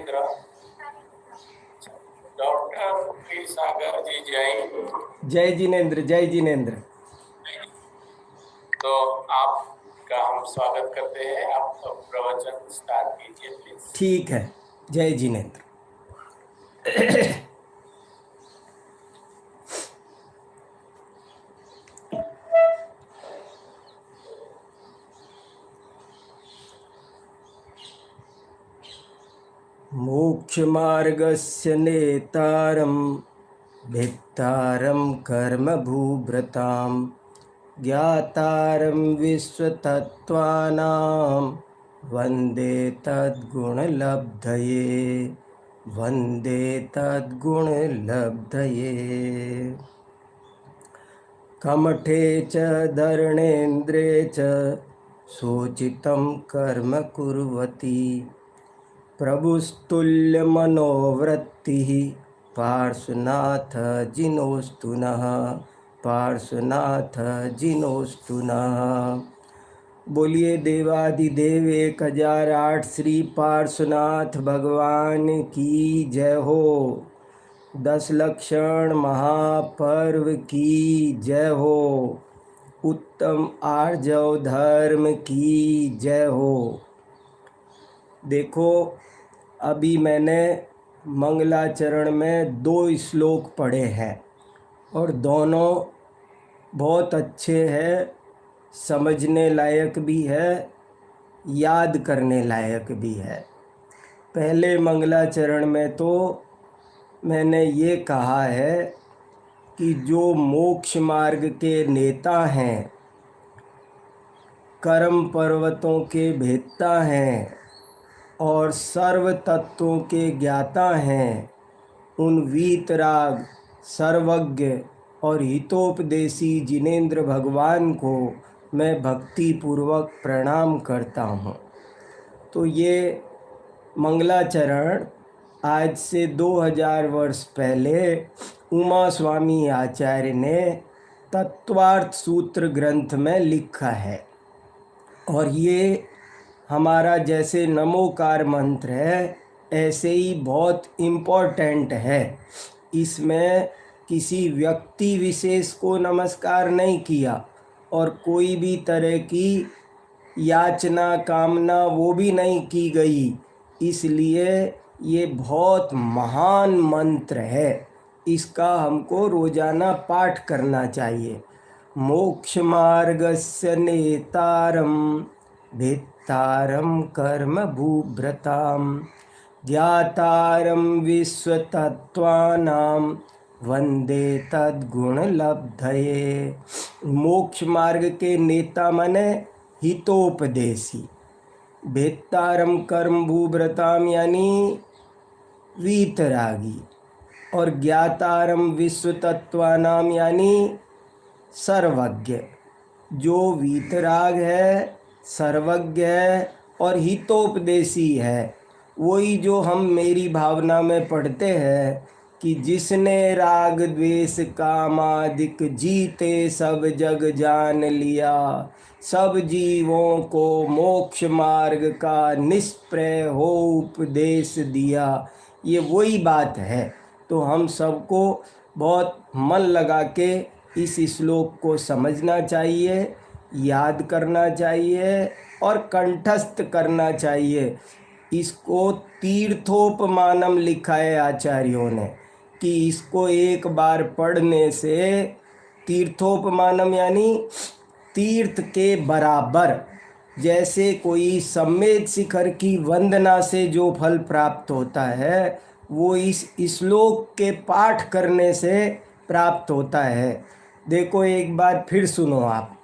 Jinendra. Doctor P सागर जी जय। जय जिनेंद्र, जय जिनेंद्र। तो आपका हम स्वागत करते हैं। आप प्रवचन स्टार्ट कीजिए प्लीज। ठीक है, जय जिनेंद्र। मोक्षमार्गस्य नेतारं भित्तारं कर्मभूभृतां ज्ञातारं विश्वतत्त्वानां वन्दे तद्गुणलब्धये, वन्दे तद्गुणलब्धये। कमठे च धरणेन्द्रे च सोचितं कर्म कुर्वती प्रभुस्तुल्यमनोवृत्तिः पार्श्वनाथ जिनोस्तु नः, पार्श्वनाथ जिनोस्तु नः। बोलिए देवादिदेव 1008 श्री पार्श्वनाथ भगवान की जय हो। 10 लक्षण महापर्व की जय हो। उत्तम आर्जव धर्म की जय हो। देखो, अभी मैंने मंगलाचरण में 2 श्लोक पढ़े हैं और दोनों बहुत अच्छे हैं, समझने लायक भी है, याद करने लायक भी है। पहले मंगलाचरण में तो मैंने ये कहा है कि जो मोक्ष मार्ग के नेता हैं, कर्म पर्वतों के भेदता हैं और सर्व तत्वों के ज्ञाता हैं, उन वीतराग, सर्वज्ञ और हितोपदेशी जिनेंद्र भगवान को मैं भक्ति पूर्वक प्रणाम करता हूँ। तो ये मंगलाचरण आज से 2000 वर्ष पहले उमा स्वामी आचार्य ने तत्वार्थ सूत्र ग्रंथ में लिखा है और ये हमारा जैसे नमोकार मंत्र है ऐसे ही बहुत इम्पोर्टेंट है। इसमें किसी व्यक्ति विशेष को नमस्कार नहीं किया और कोई भी तरह की याचना कामना वो भी नहीं की गई, इसलिए ये बहुत महान मंत्र है। इसका हमको रोजाना पाठ करना चाहिए। मोक्ष मार्गस्य नेतारं भित्तारं कर्म भूभृतां ज्ञातारं विश्वतत्त्वानां वंदे तद्गुणलब्धये। मोक्ष मार्ग के नेता माने हितोपदेशी, भित्तारम कर्म भूभृताम यानी वीतरागी, और ज्ञातारम विश्वतत्त्वानाम यानी सर्वज्ञ। जो वीतराग है, सर्वज्ञ है और हितोपदेशी है, वही जो हम मेरी भावना में पढ़ते हैं कि जिसने राग द्वेष कामादिक जीते सब जग जान लिया, सब जीवों को मोक्ष मार्ग का निष्प्रय हो उपदेश दिया। ये वही बात है। तो हम सबको बहुत मन लगा के इस श्लोक को समझना चाहिए, याद करना चाहिए और कंठस्थ करना चाहिए। इसको तीर्थोपमानम लिखा है आचार्यों ने कि इसको एक बार पढ़ने से, तीर्थोपमानम यानी तीर्थ के बराबर, जैसे कोई सम्मेद शिखर की वंदना से जो फल प्राप्त होता है वो इस श्लोक के पाठ करने से प्राप्त होता है। देखो एक बार फिर सुनो आप।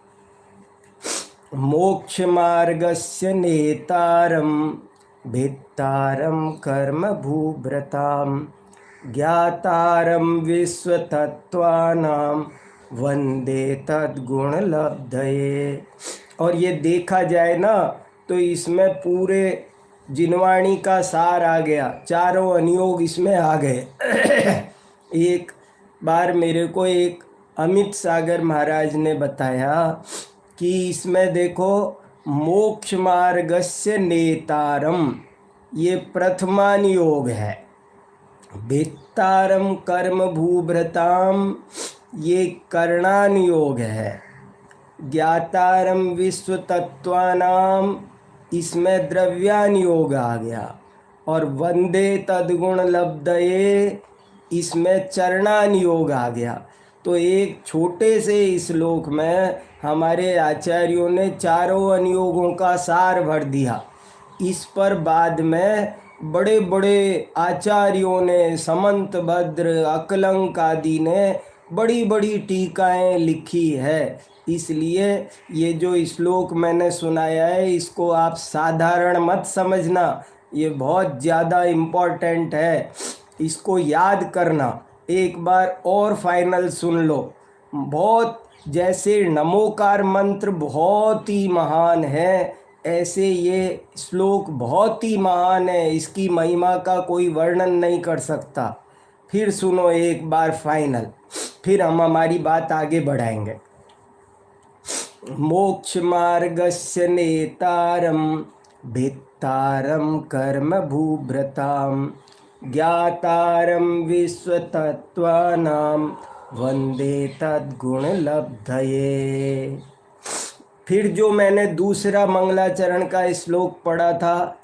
मोक्ष मार्गस्य नेतारं भित्तारं कर्म भूभृतां ज्ञातारं विश्वतत्त्वानां वंदे तद्गुणलब्धये। और ये देखा जाए ना तो इसमें पूरे जिनवाणी का सार आ गया, चारों अनुयोग इसमें आ गए। एक बार मेरे को एक अमित सागर महाराज ने बताया कि इसमें देखो मोक्ष मार्गस्य नेतारम, ये प्रथमान योग है। भेत्तारम कर्म भूभृताम ये करणान योग है। ज्ञातारम विश्व तत्वानाम इसमें द्रव्यान योग आ गया। और वंदे तद्गुण लब्धये इसमें चरणान योग आ गया। तो एक छोटे से श्लोक में हमारे आचार्यों ने चारों अनुयोगों का सार भर दिया। इस पर बाद में बड़े बड़े आचार्यों ने, समंत भद्र, अकलंक आदि ने बड़ी बड़ी टीकाएं लिखी है। इसलिए ये जो श्लोक मैंने सुनाया है इसको आप साधारण मत समझना, ये बहुत ज़्यादा इम्पोर्टेंट है। इसको याद करना, एक बार और फाइनल सुन लो। बहुत जैसे नमोकार मंत्र बहुत ही महान है, ऐसे ये श्लोक बहुत ही महान है। इसकी महिमा का कोई वर्णन नहीं कर सकता। फिर सुनो एक बार फाइनल, फिर हम हमारी बात आगे बढ़ाएंगे। मोक्ष मार्गस्य नेतारम भित्तारम कर्म भूभृताम ज्ञातारम विश्वतत्त्वानां वंदे तद्गुण लब्धये। फिर जो मैंने दूसरा मंगलाचरण का श्लोक पढ़ा था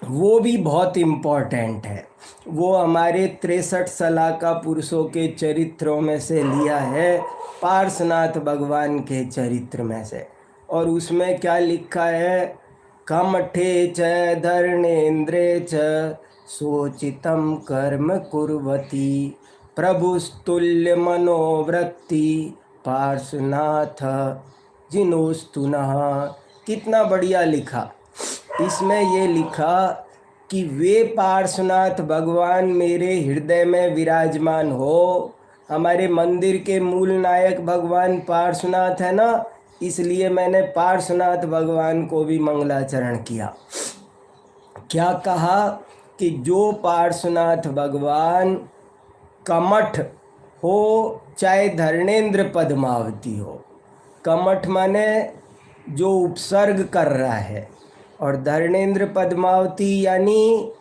वो भी बहुत इम्पोर्टेंट है। वो हमारे 63 सलाका पुरुषों के चरित्रों में से लिया है, पार्श्वनाथ भगवान के चरित्र में से। और उसमें क्या लिखा है? कमठे च धर्णेन्द्रे च सोचितं कर्म कुर्वती प्रभुस्तुल्य मनोवृत्ति पार्श्वनाथ जिनोस्तुनः। कितना बढ़िया लिखा। इसमें ये लिखा कि वे पार्श्वनाथ भगवान मेरे हृदय में विराजमान हो। हमारे मंदिर के मूल नायक भगवान पार्श्वनाथ है ना, इसलिए मैंने पार्श्वनाथ भगवान को भी मंगलाचरण किया। क्या कहा कि जो पार्श्वनाथ भगवान कमठ हो चाहे धर्णेन्द्र पद्मावती हो, कमठ माने जो उपसर्ग कर रहा है, और धर्णेन्द्र पद्मावती यानी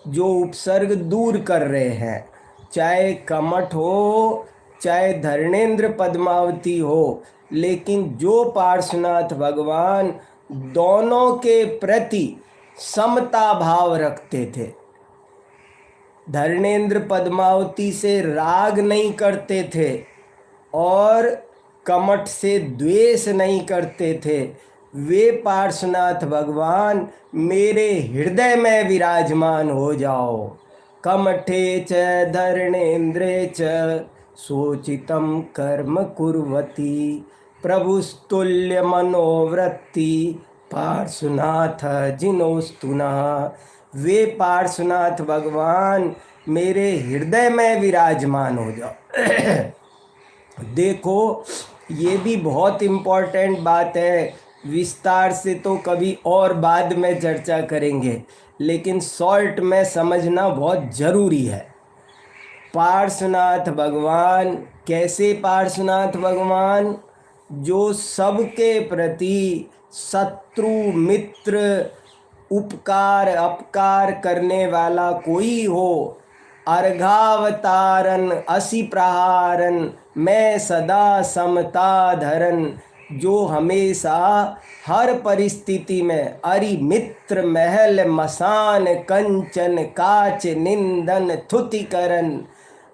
जो उपसर्ग दूर कर रहे हैं। चाहे कमठ हो चाहे धर्णेन्द्र पद्मावती हो, लेकिन जो पार्श्वनाथ भगवान दोनों के प्रति समता भाव रखते थे, धर्णेन्द्र पद्मावती से राग नहीं करते थे और कमठ से द्वेष नहीं करते थे, वे पार्श्वनाथ भगवान मेरे हृदय में विराजमान हो जाओ। कमठे च धर्णेन्द्रे च सोचितं कर्म कुर्वती प्रभुस्तुल्य मनोवृत्ति पार्श्वनाथ जिनोस्तुनः। वे पार्श्वनाथ भगवान मेरे हृदय में विराजमान हो जाओ। देखो ये भी बहुत इम्पोर्टेंट बात है। विस्तार से तो कभी और बाद में चर्चा करेंगे, लेकिन शॉर्ट में समझना बहुत ज़रूरी है। पार्श्वनाथ भगवान कैसे? पार्श्वनाथ भगवान जो सबके प्रति शत्रु मित्र उपकार अपकार करने वाला कोई हो, अर्घावतारन असि प्रहारन मैं सदा समता धरन, जो हमेशा हर परिस्थिति में अरि मित्र महल मसान कंचन काच निंदन थुति करन,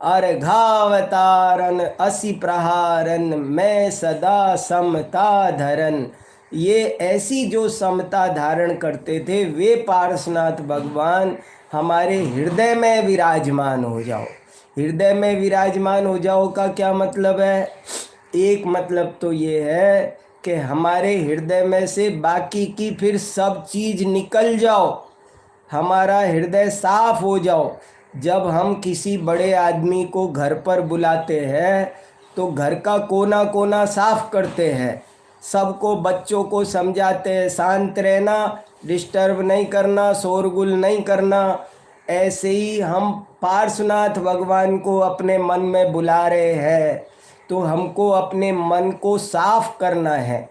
अर्घावतारन असि प्रहारन मैं सदा समता धरन। ये ऐसी जो समता धारण करते थे, वे पार्श्वनाथ भगवान हमारे हृदय में विराजमान हो जाओ। हृदय में विराजमान हो जाओ का क्या मतलब है? एक मतलब तो ये है कि हमारे हृदय में से बाकी की फिर सब चीज़ निकल जाओ, हमारा हृदय साफ हो जाओ। जब हम किसी बड़े आदमी को घर पर बुलाते हैं तो घर का कोना कोना साफ करते हैं, सबको बच्चों को समझाते हैं शांत रहना, डिस्टर्ब नहीं करना, शोरगुल नहीं करना। ऐसे ही हम पार्श्वनाथ भगवान को अपने मन में बुला रहे हैं, तो हमको अपने मन को साफ करना है।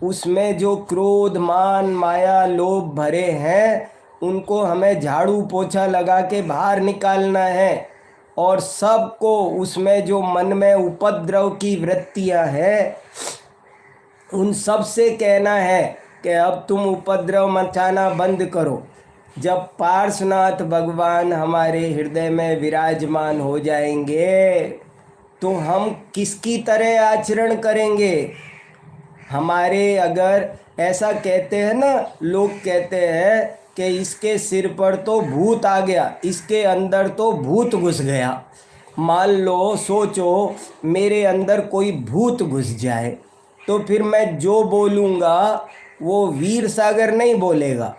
उसमें जो क्रोध मान माया लोभ भरे हैं उनको हमें झाड़ू पोछा लगा के बाहर निकालना है। और सबको उसमें जो मन में उपद्रव की वृत्तियां हैं उन सब से कहना है कि अब तुम उपद्रव मचाना बंद करो। जब पार्श्वनाथ भगवान हमारे हृदय में विराजमान हो जाएंगे तो हम किसकी तरह आचरण करेंगे। हमारे अगर ऐसा कहते हैं ना, लोग कहते हैं कि इसके सिर पर तो भूत आ गया, इसके अंदर तो भूत घुस गया। मान लो, सोचो मेरे अंदर कोई भूत घुस जाए तो फिर मैं जो बोलूँगा वो वीर सागर नहीं बोलेगा,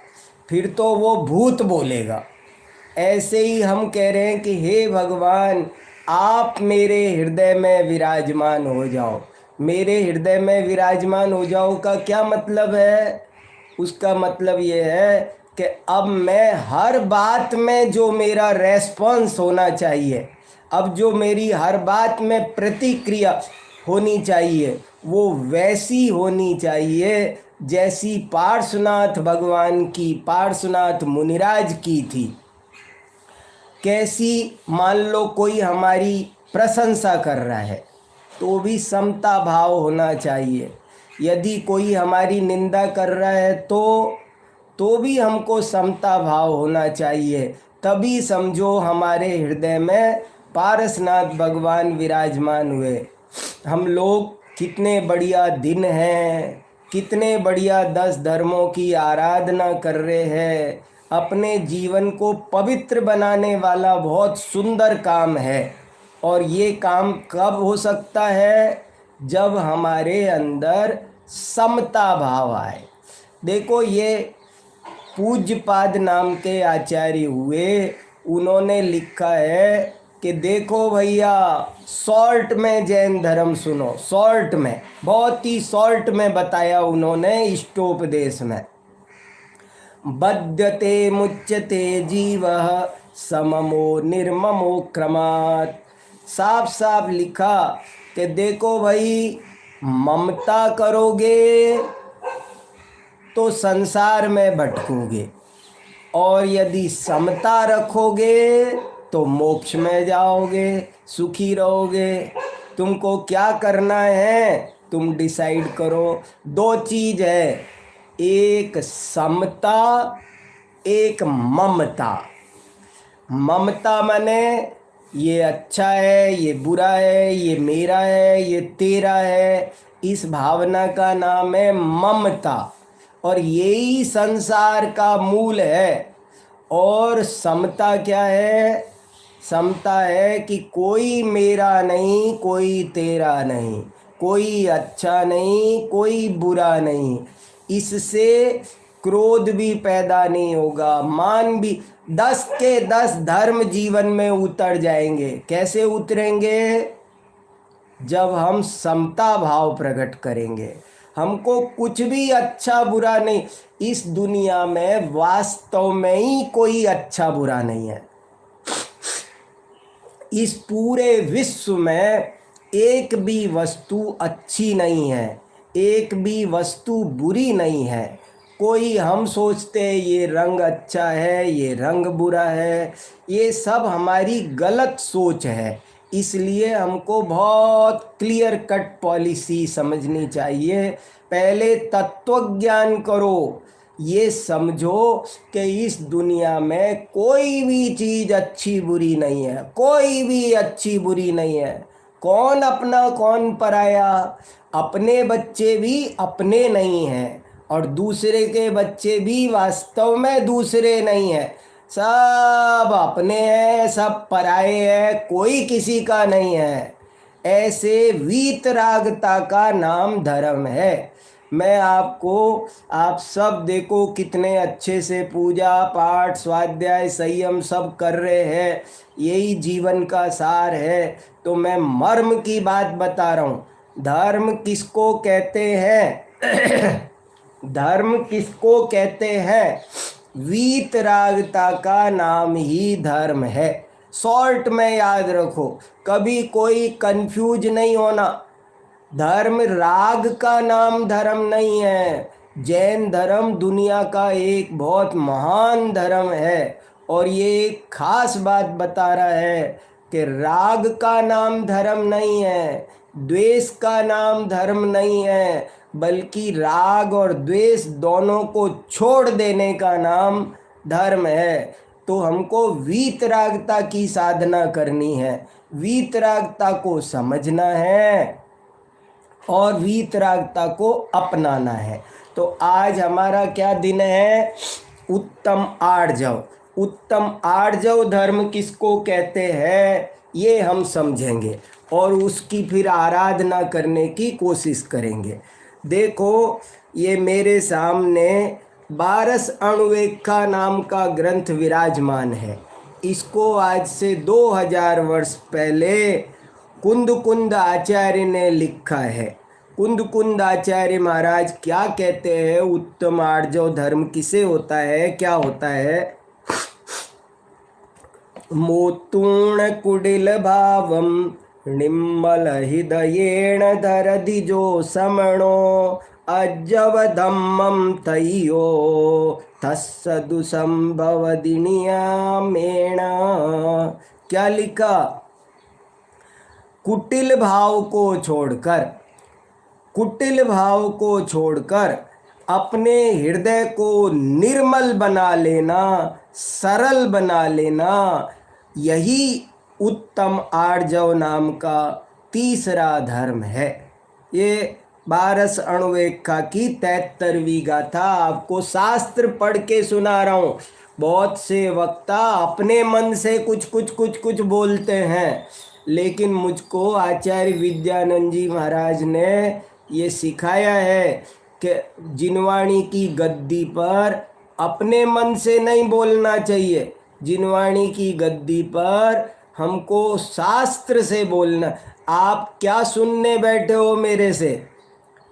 फिर तो वो भूत बोलेगा। ऐसे ही हम कह रहे हैं कि हे भगवान, आप मेरे हृदय में विराजमान हो जाओ। मेरे हृदय में विराजमान हो जाओ का क्या मतलब है? उसका मतलब ये है कि अब मैं हर बात में जो मेरा रेस्पॉन्स होना चाहिए, अब जो मेरी हर बात में प्रतिक्रिया होनी चाहिए वो वैसी होनी चाहिए जैसी पार्श्वनाथ भगवान की, पार्श्वनाथ मुनिराज की थी। कैसी? मान लो कोई हमारी प्रशंसा कर रहा है तो भी समता भाव होना चाहिए। यदि कोई हमारी निंदा कर रहा है तो भी हमको समता भाव होना चाहिए। तभी समझो हमारे हृदय में पारसनाथ भगवान विराजमान हुए। हम लोग कितने बढ़िया दिन हैं, कितने बढ़िया 10 धर्मों की आराधना कर रहे हैं। अपने जीवन को पवित्र बनाने वाला बहुत सुंदर काम है। और ये काम कब हो सकता है? जब हमारे अंदर समता भाव आए। देखो, ये पूज्यपाद नाम के आचार्य हुए, उन्होंने लिखा है कि देखो भैया, शॉर्ट में जैन धर्म सुनो। शॉर्ट में, बहुत ही शॉर्ट में बताया उन्होंने इष्टोपदेश में। बध्यते मुच्यते जीवः सममो निर्ममो क्रमात्। साफ साफ लिखा कि देखो भाई, ममता करोगे तो संसार में भटकोगे, और यदि समता रखोगे तो मोक्ष में जाओगे, सुखी रहोगे। तुमको क्या करना है? तुम डिसाइड करो। 2 चीज़ है, एक समता, एक ममता। ममता माने ये अच्छा है, ये बुरा है, ये मेरा है, ये तेरा है। इस भावना का नाम है ममता, और यही संसार का मूल है। और समता क्या है? समता है कि कोई मेरा नहीं, कोई तेरा नहीं, कोई अच्छा नहीं, कोई बुरा नहीं। इससे क्रोध भी पैदा नहीं होगा, मान भी। 10 के 10 धर्म जीवन में उतर जाएंगे। कैसे उतरेंगे? जब हम समता भाव प्रकट करेंगे। हमको कुछ भी अच्छा बुरा नहीं, इस दुनिया में वास्तव में ही कोई अच्छा बुरा नहीं है। इस पूरे विश्व में एक भी वस्तु अच्छी नहीं है, एक भी वस्तु बुरी नहीं है। कोई हम सोचते हैं ये रंग अच्छा है, ये रंग बुरा है, ये सब हमारी गलत सोच है। इसलिए हमको बहुत क्लियर कट पॉलिसी समझनी चाहिए। पहले तत्वज्ञान करो, ये समझो कि इस दुनिया में कोई भी चीज़ अच्छी बुरी नहीं है, कोई भी अच्छी बुरी नहीं है। कौन अपना कौन पराया? अपने बच्चे भी अपने नहीं हैं, और दूसरे के बच्चे भी वास्तव में दूसरे नहीं हैं। सब अपने हैं, सब पराये हैं, कोई किसी का नहीं है। ऐसे वीतरागता का नाम धर्म है। मैं आपको, आप सब देखो कितने अच्छे से पूजा पाठ स्वाध्याय संयम सब कर रहे हैं, यही जीवन का सार है। तो मैं मर्म की बात बता रहा हूँ। धर्म किसको कहते हैं? धर्म किसको कहते हैं? वीतरागता का नाम ही धर्म है। शॉर्ट में याद रखो, कभी कोई कंफ्यूज नहीं होना। धर्म राग का नाम धर्म नहीं है। जैन धर्म दुनिया का एक बहुत महान धर्म है और ये एक खास बात बता रहा है कि राग का नाम धर्म नहीं है, द्वेष का नाम धर्म नहीं है, बल्कि राग और द्वेष दोनों को छोड़ देने का नाम धर्म है। तो हमको वीतरागता की साधना करनी है, वीतरागता को समझना है और वीतरागता को अपनाना है। तो आज हमारा क्या दिन है? उत्तम आर्जव। उत्तम आर्जव धर्म किसको कहते हैं ये हम समझेंगे और उसकी फिर आराधना करने की कोशिश करेंगे। देखो, ये मेरे सामने 12 अणुवेखा नाम का ग्रंथ विराजमान है। इसको आज से 2000 वर्ष पहले कुंद आचार्य ने लिखा है। कुंद आचार्य महाराज क्या कहते हैं? उत्तम आर्जव धर्म किसे होता है, क्या होता है? मोतूर्ण कुटिल भावम निम्मल हृदयेण धरधिजो समणो अजव धम्मम तयो तस्सदु संभव दिनियामेण। क्या लिखा? कुटिल भाव को छोड़कर, कुटिल भाव को छोड़कर अपने हृदय को निर्मल बना लेना, सरल बना लेना, यही उत्तम आर्जव नाम का तीसरा धर्म है। ये 12 अणुवेखा की 73वीं गाथा आपको शास्त्र पढ़ के सुना रहा हूँ। बहुत से वक्ता अपने मन से कुछ बोलते हैं, लेकिन मुझको आचार्य विद्यानंद जी महाराज ने ये सिखाया है कि जिनवाणी की गद्दी पर अपने मन से नहीं बोलना चाहिए। जिनवाणी की गद्दी पर हमको शास्त्र से बोलना। आप क्या सुनने बैठे हो मेरे से?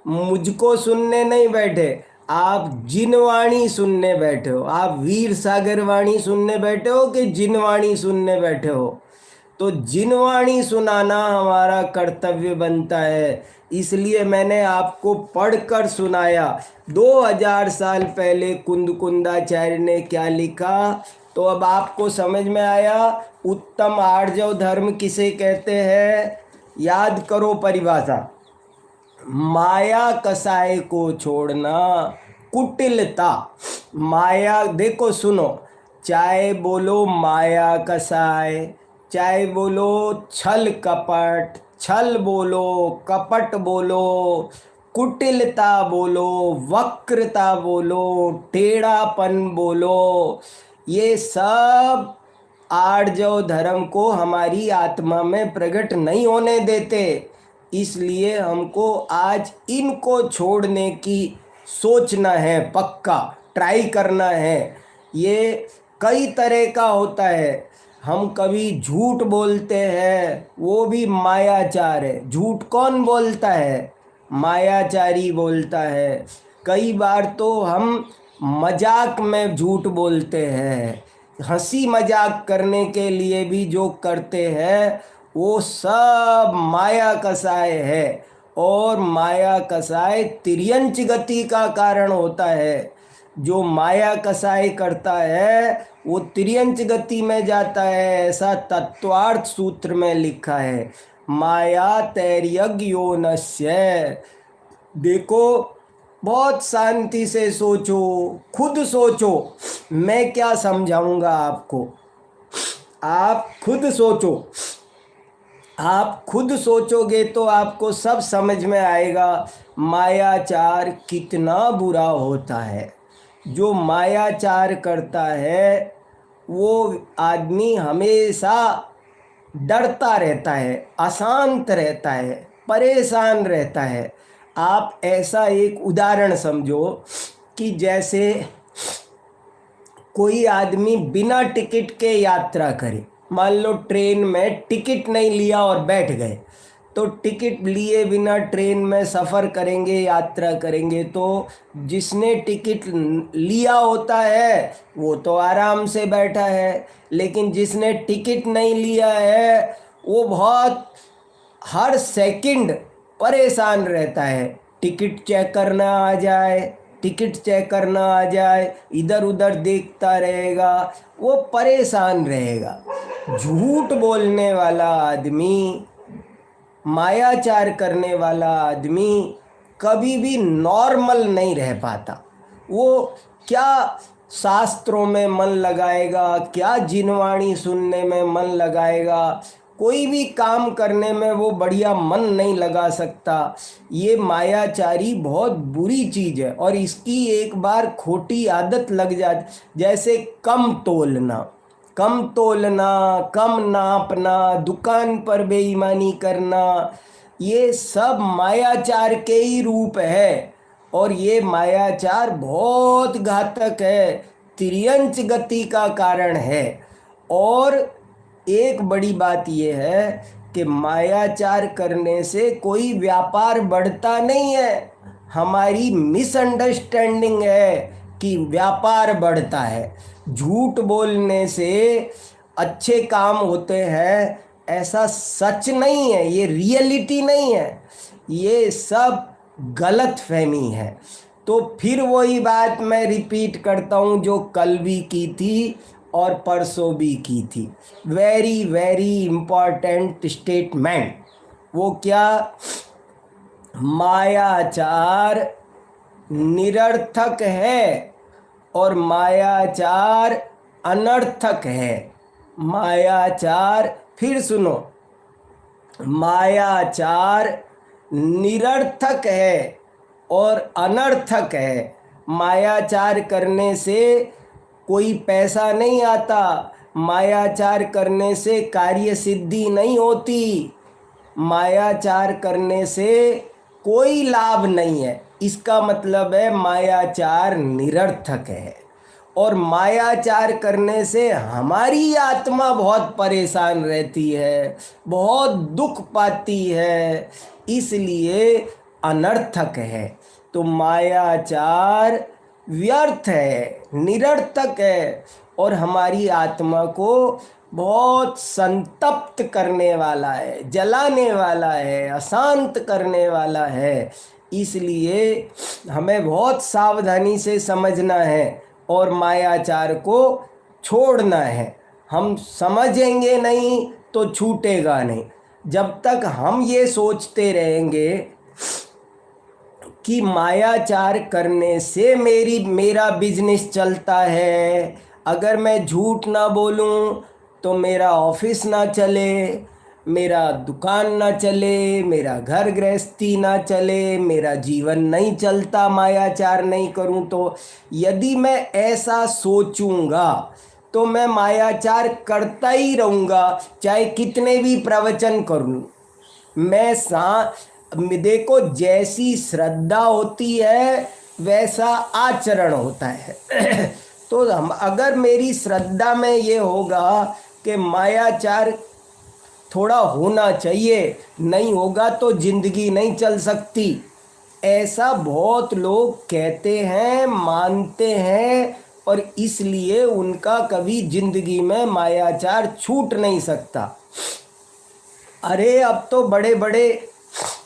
मुझको सुनने नहीं बैठे, आप जिनवाणी सुनने बैठे हो। आप वीर सागर वाणी सुनने बैठे हो कि जिनवाणी सुनने बैठे हो? तो जिनवाणी सुनाना हमारा कर्तव्य बनता है, इसलिए मैंने आपको पढ़कर सुनाया। 2000 साल पहले कुंदाचार्य ने क्या लिखा, तो अब आपको समझ में आया उत्तम आर्जव धर्म किसे कहते हैं। याद करो परिभाषा। माया कसाय को छोड़ना, कुटिलता। माया, देखो सुनो, चाहे बोलो माया कसाय, चाहे बोलो छल कपट, छल बोलो, कपट बोलो, कुटिलता बोलो, वक्रता बोलो, टेढ़ापन बोलो, ये सब आर्जव धर्म को हमारी आत्मा में प्रकट नहीं होने देते। इसलिए हमको आज इनको छोड़ने की सोचना है, पक्का ट्राई करना है। ये कई तरह का होता है। हम कभी झूठ बोलते हैं, वो भी मायाचार है। झूठ कौन बोलता है? मायाचारी बोलता है। कई बार तो हम मजाक में झूठ बोलते हैं, हंसी मजाक करने के लिए भी जो करते हैं वो सब माया कसाय है। और माया कसाय तिर्यंच गति का कारण होता है। जो माया कसाय करता है वो तिर्यंच गति में जाता है, ऐसा तत्वार्थ सूत्र में लिखा है। माया तैर्यज्ञोनस्य। देखो, बहुत शांति से सोचो, खुद सोचो, मैं क्या समझाऊंगा आपको, आप खुद सोचो। आप खुद सोचोगे तो आपको सब समझ में आएगा मायाचार कितना बुरा होता है। जो मायाचार करता है वो आदमी हमेशा डरता रहता है, अशांत रहता है, परेशान रहता है। आप ऐसा एक उदाहरण समझो कि जैसे कोई आदमी बिना टिकट के यात्रा करे। मान लो ट्रेन में टिकट नहीं लिया और बैठ गए, तो टिकट लिए बिना ट्रेन में सफ़र करेंगे, यात्रा करेंगे, तो जिसने टिकट लिया होता है वो तो आराम से बैठा है, लेकिन जिसने टिकट नहीं लिया है वो बहुत हर सेकंड परेशान रहता है। टिकट चेक करना आ जाए, टिकट चेक करना आ जाए, इधर उधर देखता रहेगा, वो परेशान रहेगा। झूठ बोलने वाला आदमी, मायाचार करने वाला आदमी कभी भी नॉर्मल नहीं रह पाता। वो क्या शास्त्रों में मन लगाएगा, क्या जिनवाणी सुनने में मन लगाएगा, कोई भी काम करने में वो बढ़िया मन नहीं लगा सकता। ये मायाचारी बहुत बुरी चीज़ है, और इसकी एक बार खोटी आदत लग जाती, जैसे कम तोलना, कम नापना, दुकान पर बेईमानी करना, ये सब मायाचार के ही रूप है। और ये मायाचार बहुत घातक है, तिर्यंच गति का कारण है। और एक बड़ी बात यह है कि मायाचार करने से कोई व्यापार बढ़ता नहीं है। हमारी मिसअंडरस्टैंडिंग है कि व्यापार बढ़ता है। झूठ बोलने से अच्छे काम होते हैं, ऐसा सच नहीं है, ये रियलिटी नहीं है, ये सब गलत फहमी है। तो फिर वही बात मैं रिपीट करता हूँ जो कल भी की थी और परसों भी की थी। Very very important statement. वो क्या? मायाचार निरर्थक है और मायाचार अनर्थक है। मायाचार, फिर सुनो, मायाचार निरर्थक है और अनर्थक है। मायाचार करने से कोई पैसा नहीं आता, मायाचार करने से कार्य सिद्धि नहीं होती, मायाचार करने से कोई लाभ नहीं है। इसका मतलब है मायाचार निरर्थक है। और मायाचार करने से हमारी आत्मा बहुत परेशान रहती है, बहुत दुख पाती है, इसलिए अनर्थक है। तो मायाचार व्यर्थ है, निरर्थक है, और हमारी आत्मा को बहुत संतप्त करने वाला है, जलाने वाला है, अशांत करने वाला है। इसलिए हमें बहुत सावधानी से समझना है और मायाचार को छोड़ना है। हम समझेंगे नहीं तो छूटेगा नहीं। जब तक हम ये सोचते रहेंगे कि मायाचार करने से मेरा बिजनेस चलता है, अगर मैं झूठ ना बोलूं तो मेरा ऑफिस ना चले, मेरा दुकान ना चले, मेरा घर गृहस्थी ना चले, मेरा जीवन नहीं चलता मायाचार नहीं करूं तो, यदि मैं ऐसा सोचूंगा तो मैं मायाचार करता ही रहूँगा, चाहे कितने भी प्रवचन करूं। देखो, जैसी श्रद्धा होती है वैसा आचरण होता है। तो अगर मेरी श्रद्धा में ये होगा कि मायाचार थोड़ा होना चाहिए, नहीं होगा तो जिंदगी नहीं चल सकती, ऐसा बहुत लोग कहते हैं, मानते हैं, और इसलिए उनका कभी जिंदगी में मायाचार छूट नहीं सकता। अरे अब तो बड़े बड़े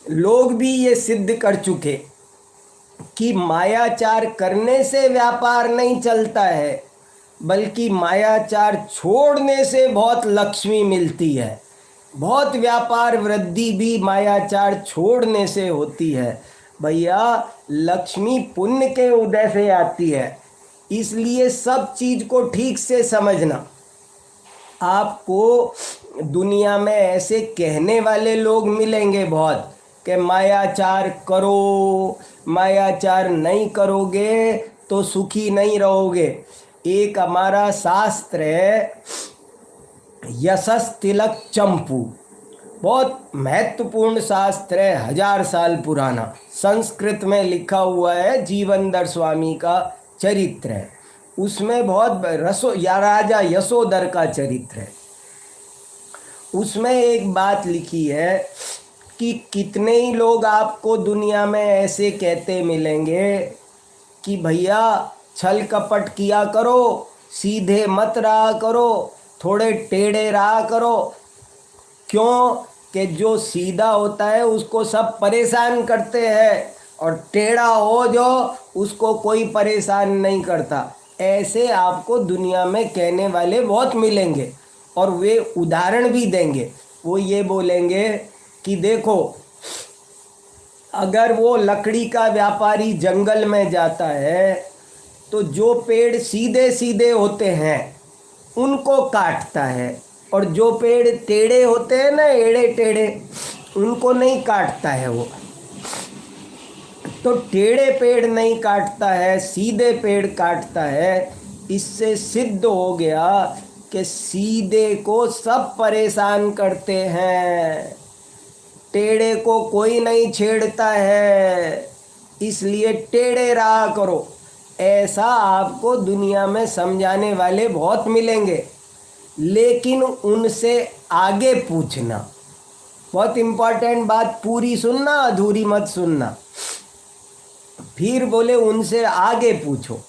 लोग भी ये सिद्ध कर चुके कि मायाचार करने से व्यापार नहीं चलता है, बल्कि मायाचार छोड़ने से बहुत लक्ष्मी मिलती है, बहुत व्यापार वृद्धि भी मायाचार छोड़ने से होती है। भैया, लक्ष्मी पुण्य के उदय से आती है, इसलिए सब चीज़ को ठीक से समझना। आपको दुनिया में ऐसे कहने वाले लोग मिलेंगे बहुत कि मायाचार करो, मायाचार नहीं करोगे तो सुखी नहीं रहोगे। एक हमारा शास्त्र है यशस्तिलक चंपू, बहुत महत्वपूर्ण शास्त्र है, 1000 साल पुराना, संस्कृत में लिखा हुआ है, जीवनधर स्वामी का चरित्र है। उसमें बहुत राजा यशोधर का चरित्र है। उसमें एक बात लिखी है कि कितने ही लोग आपको दुनिया में ऐसे कहते मिलेंगे कि भैया छल कपट किया करो, सीधे मत रहा करो, थोड़े टेढ़े रहा करो। क्यों? कि जो सीधा होता है उसको सब परेशान करते हैं और टेढ़ा हो जो उसको कोई परेशान नहीं करता। ऐसे आपको दुनिया में कहने वाले बहुत मिलेंगे और वे उदाहरण भी देंगे। वो ये बोलेंगे कि देखो, अगर वो लकड़ी का व्यापारी जंगल में जाता है तो जो पेड़ सीधे सीधे होते हैं उनको काटता है, और जो पेड़ टेढ़े होते हैं ना, एड़े टेढ़े, उनको नहीं काटता है वो। तो टेढ़े पेड़ नहीं काटता है, सीधे पेड़ काटता है। इससे सिद्ध हो गया कि सीधे को सब परेशान करते हैं, टेढ़े को कोई नहीं छेड़ता है, इसलिए टेढ़े रहा करो। ऐसा आपको दुनिया में समझाने वाले बहुत मिलेंगे, लेकिन उनसे आगे पूछना। बहुत इम्पोर्टेंट बात, पूरी सुनना, अधूरी मत सुनना। फिर बोले उनसे आगे पूछो।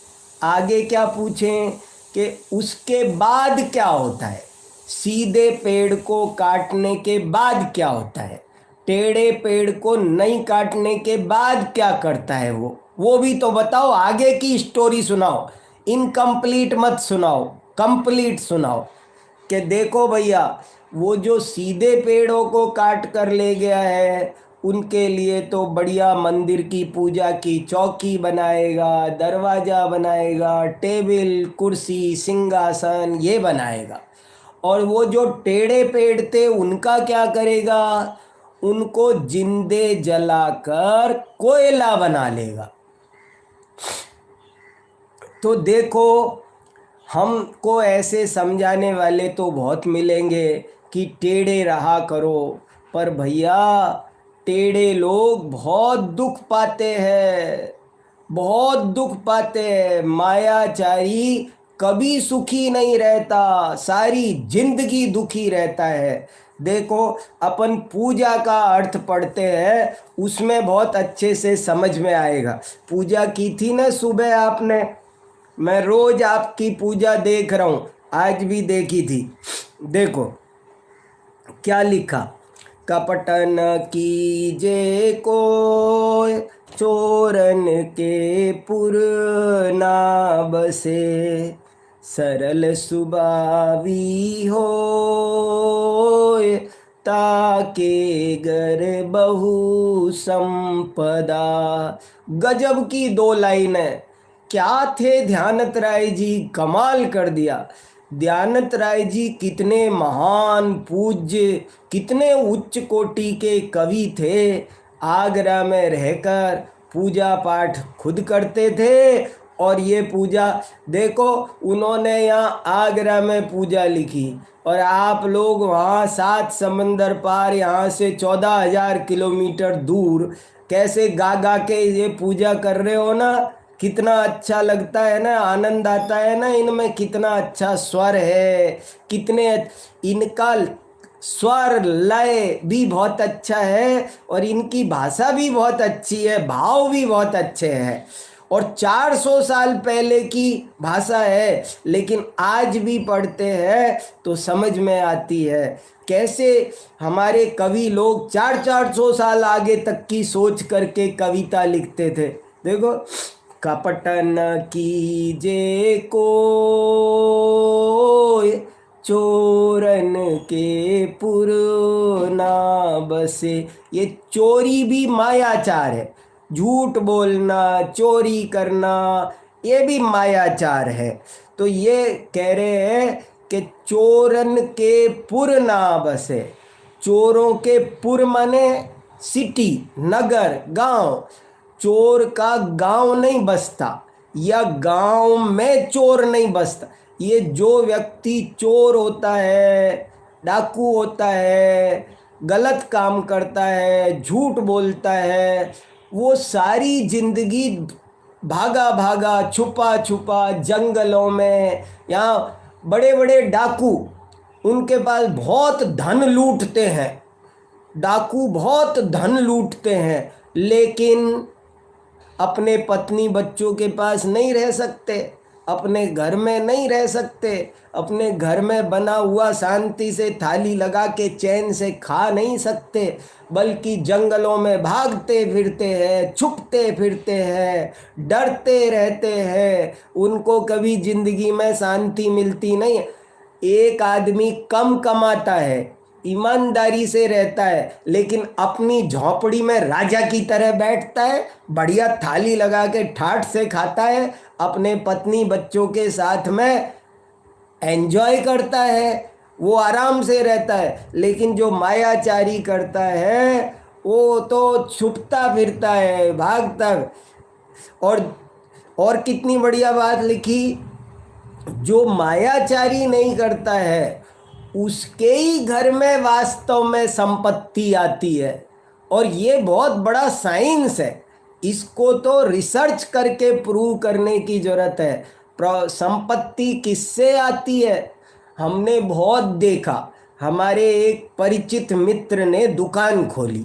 आगे क्या पूछें कि उसके बाद क्या होता है, सीधे पेड़ को काटने के बाद क्या होता है, टेढ़े पेड़ को नहीं काटने के बाद क्या करता है वो भी तो बताओ। आगे की स्टोरी सुनाओ, इनकम्प्लीट मत सुनाओ, कंप्लीट सुनाओ। कि देखो भैया, वो जो सीधे पेड़ों को काट कर ले गया है, उनके लिए तो बढ़िया मंदिर की पूजा की चौकी बनाएगा, दरवाज़ा बनाएगा, टेबल कुर्सी सिंहासन ये बनाएगा। और वो जो टेढ़े पेड़ थे उनका क्या करेगा, उनको जिंदे जलाकर कोयला बना लेगा। तो देखो, हमको ऐसे समझाने वाले तो बहुत मिलेंगे कि टेढ़े रहा करो, पर भैया टेढ़े लोग बहुत दुख पाते हैं, बहुत दुख पाते हैं। मायाचारी कभी सुखी नहीं रहता, सारी जिंदगी दुखी रहता है। देखो, अपन पूजा का अर्थ पढ़ते हैं, उसमें बहुत अच्छे से समझ में आएगा। पूजा की थी ना सुबह आपने, मैं रोज आपकी पूजा देख रहा हूँ, आज भी देखी थी। देखो क्या लिखा, कपटन कीजे को चोरन के पुर ना बसे, सरल सुबावी हो ताके घर बहु संपदा। गजब की दो लाइन है। क्या थे ध्यानत राय जी, कमाल कर दिया। ध्यानत राय जी कितने महान पूज्य, कितने उच्च कोटि के कवि थे। आगरा में रहकर पूजा पाठ खुद करते थे, और ये पूजा देखो, उन्होंने यहाँ आगरा में पूजा लिखी, और आप लोग वहाँ 7 समंदर पार, यहाँ से 14,000 किलोमीटर दूर कैसे गा गा के ये पूजा कर रहे हो ना। कितना अच्छा लगता है ना, आनंद आता है ना, इनमें कितना अच्छा स्वर है, कितने इनका स्वर लय भी बहुत अच्छा है, और इनकी भाषा भी बहुत अच्छी है, भाव भी बहुत अच्छे हैं। और 400 साल पहले की भाषा है, लेकिन आज भी पढ़ते हैं तो समझ में आती है। कैसे हमारे कवि लोग 400 साल आगे तक की सोच करके कविता लिखते थे। देखो, कपटन कीजे को चोरन के पुर ना बसे। ये चोरी भी मायाचार है, झूठ बोलना, चोरी करना, ये भी मायाचार है। तो ये कह रहे हैं कि चोरन के पुर ना बसे। चोरों के पुर माने सिटी, नगर, गांव। चोर का गांव नहीं बसता, या गांव में चोर नहीं बसता। ये जो व्यक्ति चोर होता है, डाकू होता है, गलत काम करता है, झूठ बोलता है, वो सारी जिंदगी भागा भागा, छुपा छुपा जंगलों में। यहाँ बड़े बड़े डाकू, उनके पास बहुत धन लूटते हैं, डाकू बहुत धन लूटते हैं, लेकिन अपने पत्नी बच्चों के पास नहीं रह सकते। अपने घर में नहीं रह सकते, अपने घर में बना हुआ शांति से थाली लगा के चैन से खा नहीं सकते, बल्कि जंगलों में भागते फिरते हैं, छुपते फिरते हैं, डरते रहते हैं, उनको कभी जिंदगी में शांति मिलती नहीं। एक आदमी कम कमाता है, ईमानदारी से रहता है, लेकिन अपनी झोपड़ी में राजा की तरह बैठता है, बढ़िया थाली लगा के ठाठ से खाता है, अपने पत्नी बच्चों के साथ में एंजॉय करता है, वो आराम से रहता है। लेकिन जो मायाचारी करता है वो तो छुपता फिरता है, भागता है। और कितनी बढ़िया बात लिखी, जो मायाचारी नहीं करता है उसके ही घर में वास्तव में संपत्ति आती है। और ये बहुत बड़ा साइंस है, इसको तो रिसर्च करके प्रूव करने की जरूरत है। संपत्ति किससे आती है? हमने बहुत देखा, हमारे एक परिचित मित्र ने दुकान खोली,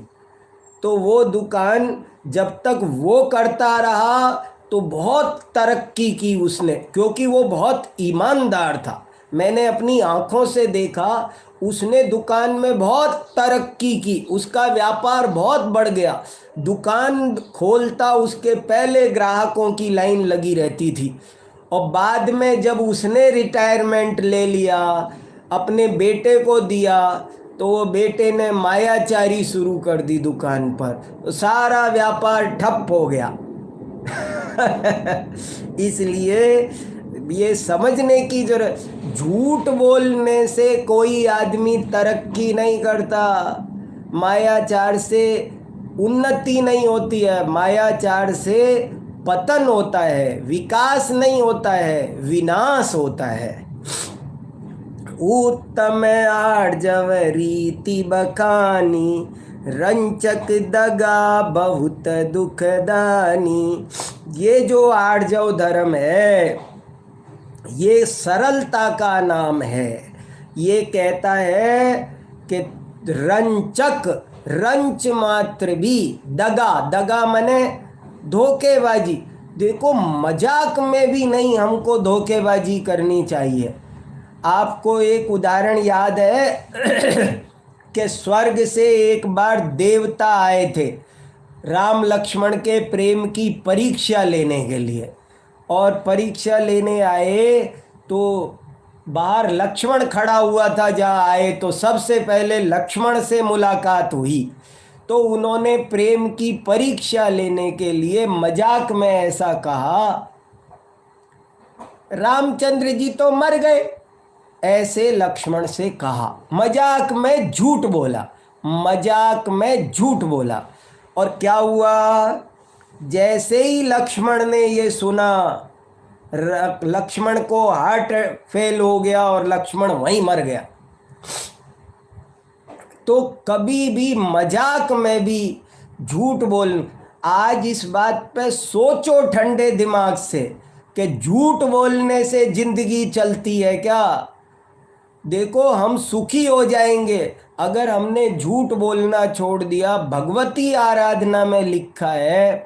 तो वो दुकान जब तक वो करता रहा तो बहुत तरक्की की उसने, क्योंकि वो बहुत ईमानदार था। मैंने अपनी आंखों से देखा, उसने दुकान में बहुत तरक्की की, उसका व्यापार बहुत बढ़ गया। दुकान खोलता उसके पहले ग्राहकों की लाइन लगी रहती थी। और बाद में जब उसने रिटायरमेंट ले लिया, अपने बेटे को दिया, तो वो बेटे ने मायाचारी शुरू कर दी दुकान पर, तो सारा व्यापार ठप हो गया। इसलिए ये समझने की जरूरत, झूठ बोलने से कोई आदमी तरक्की नहीं करता, मायाचार से उन्नति नहीं होती है, मायाचार से पतन होता है, विकास नहीं होता है, विनाश होता है। उत्तम आर्जव रीति बखानी, रंचक दगा बहुत दुखदानी। ये जो आर्जव धर्म है ये सरलता का नाम है। ये कहता है कि रंचक, रंच मात्र भी, दगा, दगा मने धोखेबाजी। देखो, मजाक में भी नहीं हमको धोखेबाजी करनी चाहिए। आपको एक उदाहरण याद है कि स्वर्ग से एक बार देवता आए थे राम लक्ष्मण के प्रेम की परीक्षा लेने के लिए। और परीक्षा लेने आए तो बाहर लक्ष्मण खड़ा हुआ था, जहाँ आए तो सबसे पहले लक्ष्मण से मुलाकात हुई। तो उन्होंने प्रेम की परीक्षा लेने के लिए मजाक में ऐसा कहा, रामचंद्र जी तो मर गए, ऐसे लक्ष्मण से कहा। मजाक में झूठ बोला, मजाक में झूठ बोला। और क्या हुआ, जैसे ही लक्ष्मण ने ये सुना, लक्ष्मण को हार्ट फेल हो गया और लक्ष्मण वहीं मर गया। तो कभी भी मजाक में भी झूठ बोल, आज इस बात पे सोचो ठंडे दिमाग से कि झूठ बोलने से जिंदगी चलती है क्या? देखो, हम सुखी हो जाएंगे अगर हमने झूठ बोलना छोड़ दिया। भगवती आराधना में लिखा है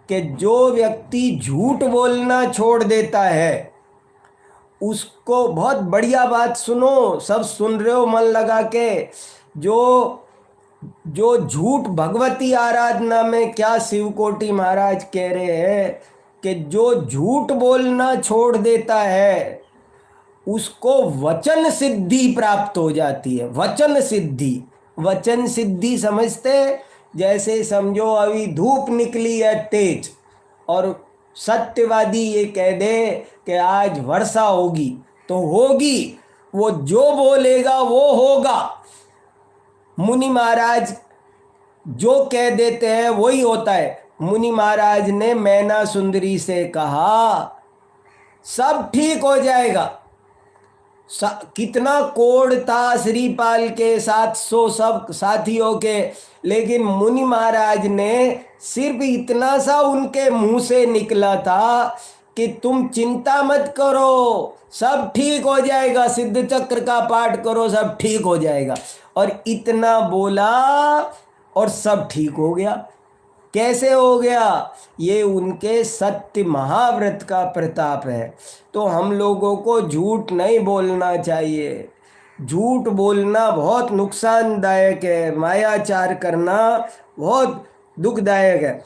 कि जो व्यक्ति झूठ बोलना छोड़ देता है उसको, बहुत बढ़िया बात सुनो, सब सुन रहे हो मन लगा के, जो झूठ, भगवती आराधना में क्या शिवकोटि महाराज कह रहे हैं कि जो झूठ बोलना छोड़ देता है उसको वचन सिद्धि प्राप्त हो जाती है। वचन सिद्धि, वचन सिद्धि समझते? जैसे समझो अभी धूप निकली है तेज और सत्यवादी ये कह दे कि आज वर्षा होगी, तो होगी, वो जो बोलेगा वो होगा। मुनि महाराज जो कह देते हैं वही होता है। मुनि महाराज ने मैना सुंदरी से कहा सब ठीक हो जाएगा। कितना कोड था श्रीपाल के 700 सब साथियों के, लेकिन मुनि महाराज ने सिर्फ इतना सा उनके मुंह से निकला था कि तुम चिंता मत करो, सब ठीक हो जाएगा, सिद्ध चक्र का पाठ करो, सब ठीक हो जाएगा। और इतना बोला और सब ठीक हो गया। कैसे हो गया? ये उनके सत्य महाव्रत का प्रताप है। तो हम लोगों को झूठ नहीं बोलना चाहिए। झूठ बोलना बहुत नुकसानदायक है, मायाचार करना बहुत दुखदायक है।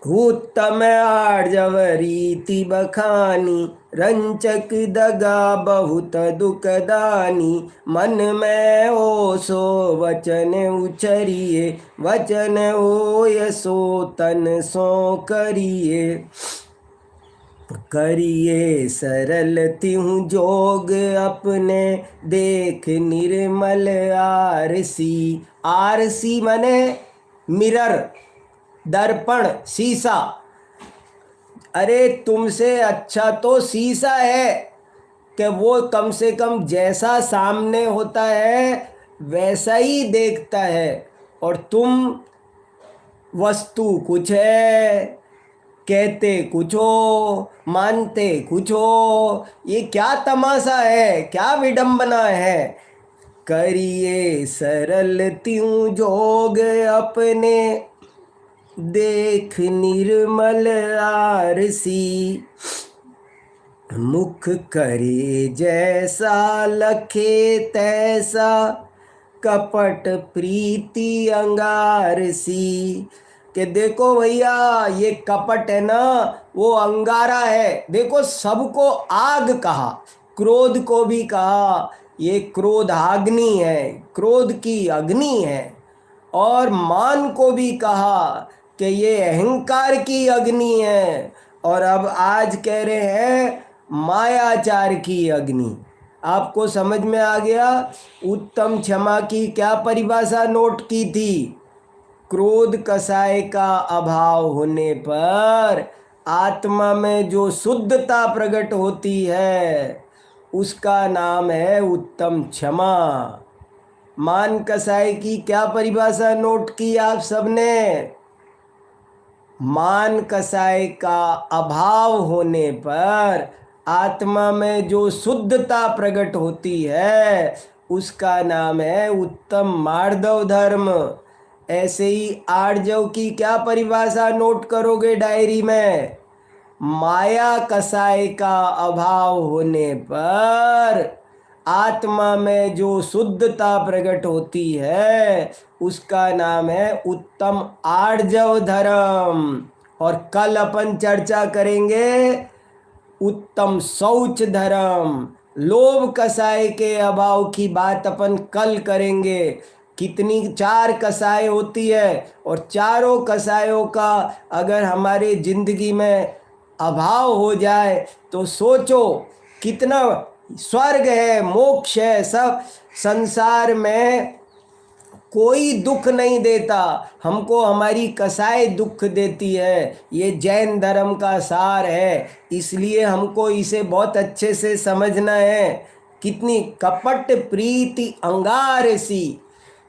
उत्तम आर्जव रीति बखानी, रंचक दगा बहुत दुखदानी। मन में ओ सो वचन उचरिए, वचन ओय सो तन सो करिए। करिए सरल तिहु जोग अपने, देख निर्मल आरसी। आरसी माने मिरर, दर्पण, शीशा। अरे तुमसे अच्छा तो शीशा है कि वो कम से कम जैसा सामने होता है वैसा ही देखता है, और तुम वस्तु कुछ है, कहते कुछ हो, मानते कुछ हो। ये क्या तमाशा है, क्या विडंबना है। करिए सरल त्यों जोग अपने, देख निर्मल आरसी। मुख करे जैसा लखे तैसा, कपट प्रीति अंगारसी। कि देखो भैया ये कपट है ना, वो अंगारा है। देखो सबको आग कहा, क्रोध को भी कहा ये क्रोधाग्नि है, क्रोध की अग्नि है। और मान को भी कहा कि ये अहंकार की अग्नि है। और अब आज कह रहे हैं मायाचार की अग्नि। आपको समझ में आ गया? उत्तम क्षमा की क्या परिभाषा नोट की थी? क्रोध कसाय का अभाव होने पर आत्मा में जो शुद्धता प्रकट होती है उसका नाम है उत्तम क्षमा। मान कसाय की क्या परिभाषा नोट की आप सबने? मान कसाय का अभाव होने पर आत्मा में जो शुद्धता प्रकट होती है उसका नाम है उत्तम मार्दव धर्म। ऐसे ही आर्जव की क्या परिभाषा नोट करोगे डायरी में? माया कसाय का अभाव होने पर आत्मा में जो शुद्धता प्रकट होती है उसका नाम है उत्तम आर्जव धर्म। और कल अपन चर्चा करेंगे उत्तम शौच धर्म। लोभ कसाय के अभाव की बात अपन कल करेंगे। कितनी 4 कसाय होती है, और चारों कसायों का अगर हमारे जिंदगी में अभाव हो जाए तो सोचो कितना स्वर्ग है, मोक्ष है। सब संसार में कोई दुख नहीं देता, हमको हमारी कसाय दुख देती है। ये जैन धर्म का सार है, इसलिए हमको इसे बहुत अच्छे से समझना है। कितनी कपट प्रीति अंगार सी।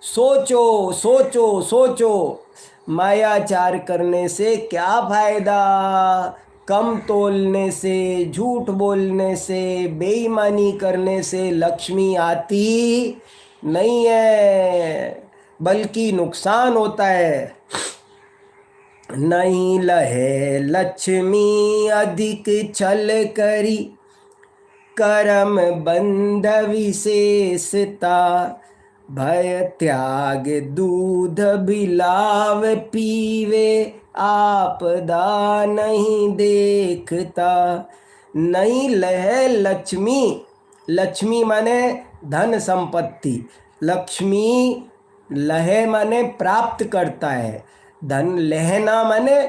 सोचो सोचो सोचो, मायाचार करने से क्या फायदा? कम तोलने से, झूठ बोलने से, बेईमानी करने से लक्ष्मी आती नहीं है, बल्कि नुकसान होता है। नहीं लहे लक्ष्मी अधिक छल करी, करम बंध विशेषता। भय त्याग दूध बिलाव पीवे, आपदा नहीं देखता। नहीं लहे लक्ष्मी, लक्ष्मी माने धन संपत्ति। लक्ष्मी लहे माने प्राप्त करता है, धन लहना माने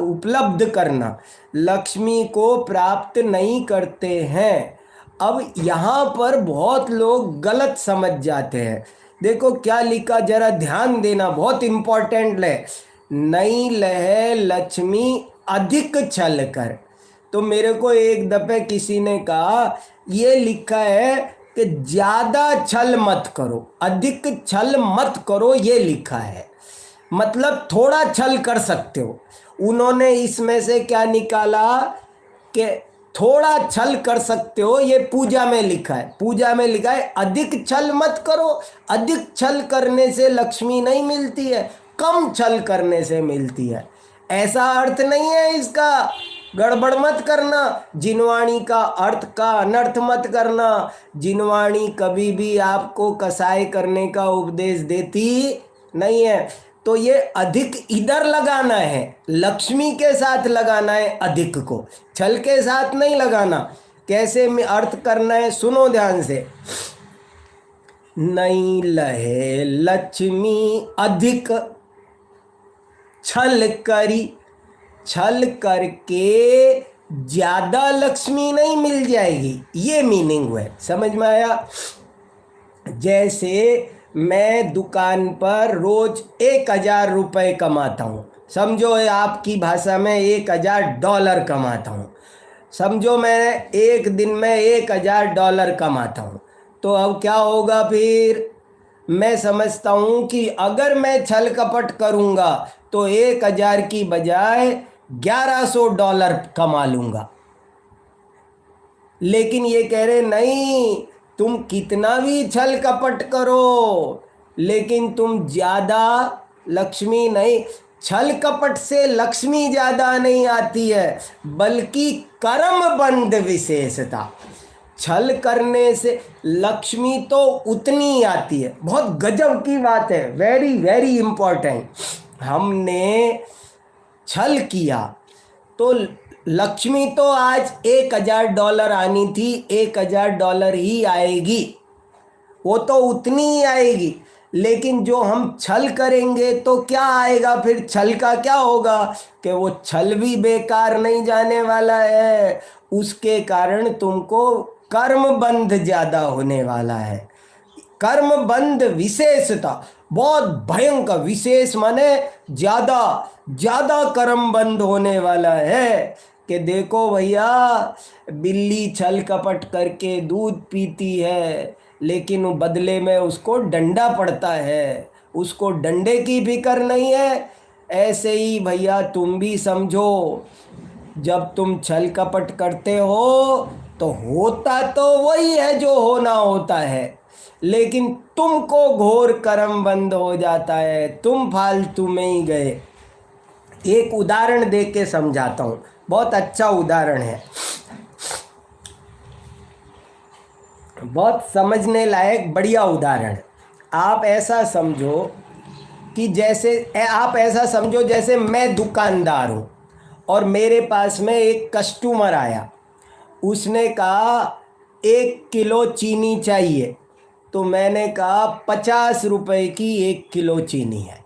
उपलब्ध करना। लक्ष्मी को प्राप्त नहीं करते हैं। अब यहाँ पर बहुत लोग गलत समझ जाते हैं। देखो क्या लिखा, जरा ध्यान देना, बहुत इम्पोर्टेंट है। नहीं लहे लक्ष्मी अधिक छल कर। तो मेरे को एक दफे किसी ने कहा ये लिखा है कि ज़्यादा छल मत करो, अधिक छल मत करो, ये लिखा है। मतलब थोड़ा छल कर सकते हो। उन्होंने इसमें से क्या निकाला कि थोड़ा छल कर सकते हो, ये पूजा में लिखा है। पूजा में लिखा है अधिक छल मत करो, अधिक छल करने से लक्ष्मी नहीं मिलती है। कम छल करने से मिलती है। ऐसा अर्थ नहीं है इसका, गड़बड़ मत करना। जिनवाणी का अर्थ का अनर्थ मत करना। जिनवाणी कभी भी आपको कसाई करने का उपदेश देती नहीं है। तो ये अधिक इधर लगाना है, लक्ष्मी के साथ लगाना है, अधिक को छल के साथ नहीं लगाना। कैसे में अर्थ करना है, सुनो ध्यान से। नहीं लहे लक्ष्मी अधिक छल करी, छल करके ज्यादा लक्ष्मी नहीं मिल जाएगी, ये मीनिंग हुआ। समझ में आया? जैसे मैं दुकान पर रोज 1,000 रुपये कमाता हूँ, समझो आपकी भाषा में $1,000 कमाता हूँ। समझो मैं एक दिन में $1,000 कमाता हूँ, तो अब क्या होगा फिर? मैं समझता हूँ कि अगर मैं छल कपट करूँगा तो 1,000 की बजाय $1,100 कमा लूँगा। लेकिन ये कह रहे नहीं, तुम कितना भी छल कपट करो लेकिन तुम ज़्यादा लक्ष्मी नहीं, छल कपट से लक्ष्मी ज़्यादा नहीं आती है, बल्कि कर्म बंध विशेषता। छल करने से लक्ष्मी तो उतनी आती है। बहुत गजब की बात है, वेरी वेरी इम्पोर्टेंट। हमने छल किया तो लक्ष्मी तो आज $1,000 आनी थी, $1,000 ही आएगी, वो तो उतनी ही आएगी। लेकिन जो हम छल करेंगे तो क्या आएगा फिर? छल का क्या होगा कि वो छल भी बेकार नहीं जाने वाला है, उसके कारण तुमको कर्म बंध ज़्यादा होने वाला है। कर्म बंध विशेषता बहुत भयंकर, विशेष माने ज़्यादा ज़्यादा कर्म बंध होने वाला है। कि देखो भैया, बिल्ली छल कपट करके दूध पीती है लेकिन बदले में उसको डंडा पड़ता है, उसको डंडे की फिक्र नहीं है। ऐसे ही भैया तुम भी समझो, जब तुम छल कपट करते हो तो होता तो वही है जो होना होता है, लेकिन तुमको घोर कर्म बंद हो जाता है, तुम फालतू में ही गए। एक उदाहरण दे के समझाता हूँ, बहुत अच्छा उदाहरण है, बहुत समझने लायक बढ़िया उदाहरण। आप ऐसा समझो कि जैसे मैं दुकानदार हूँ और मेरे पास में एक कस्टमर आया, उसने कहा 1 किलो चीनी चाहिए, तो मैंने कहा 50 रुपए की 1 किलो चीनी है,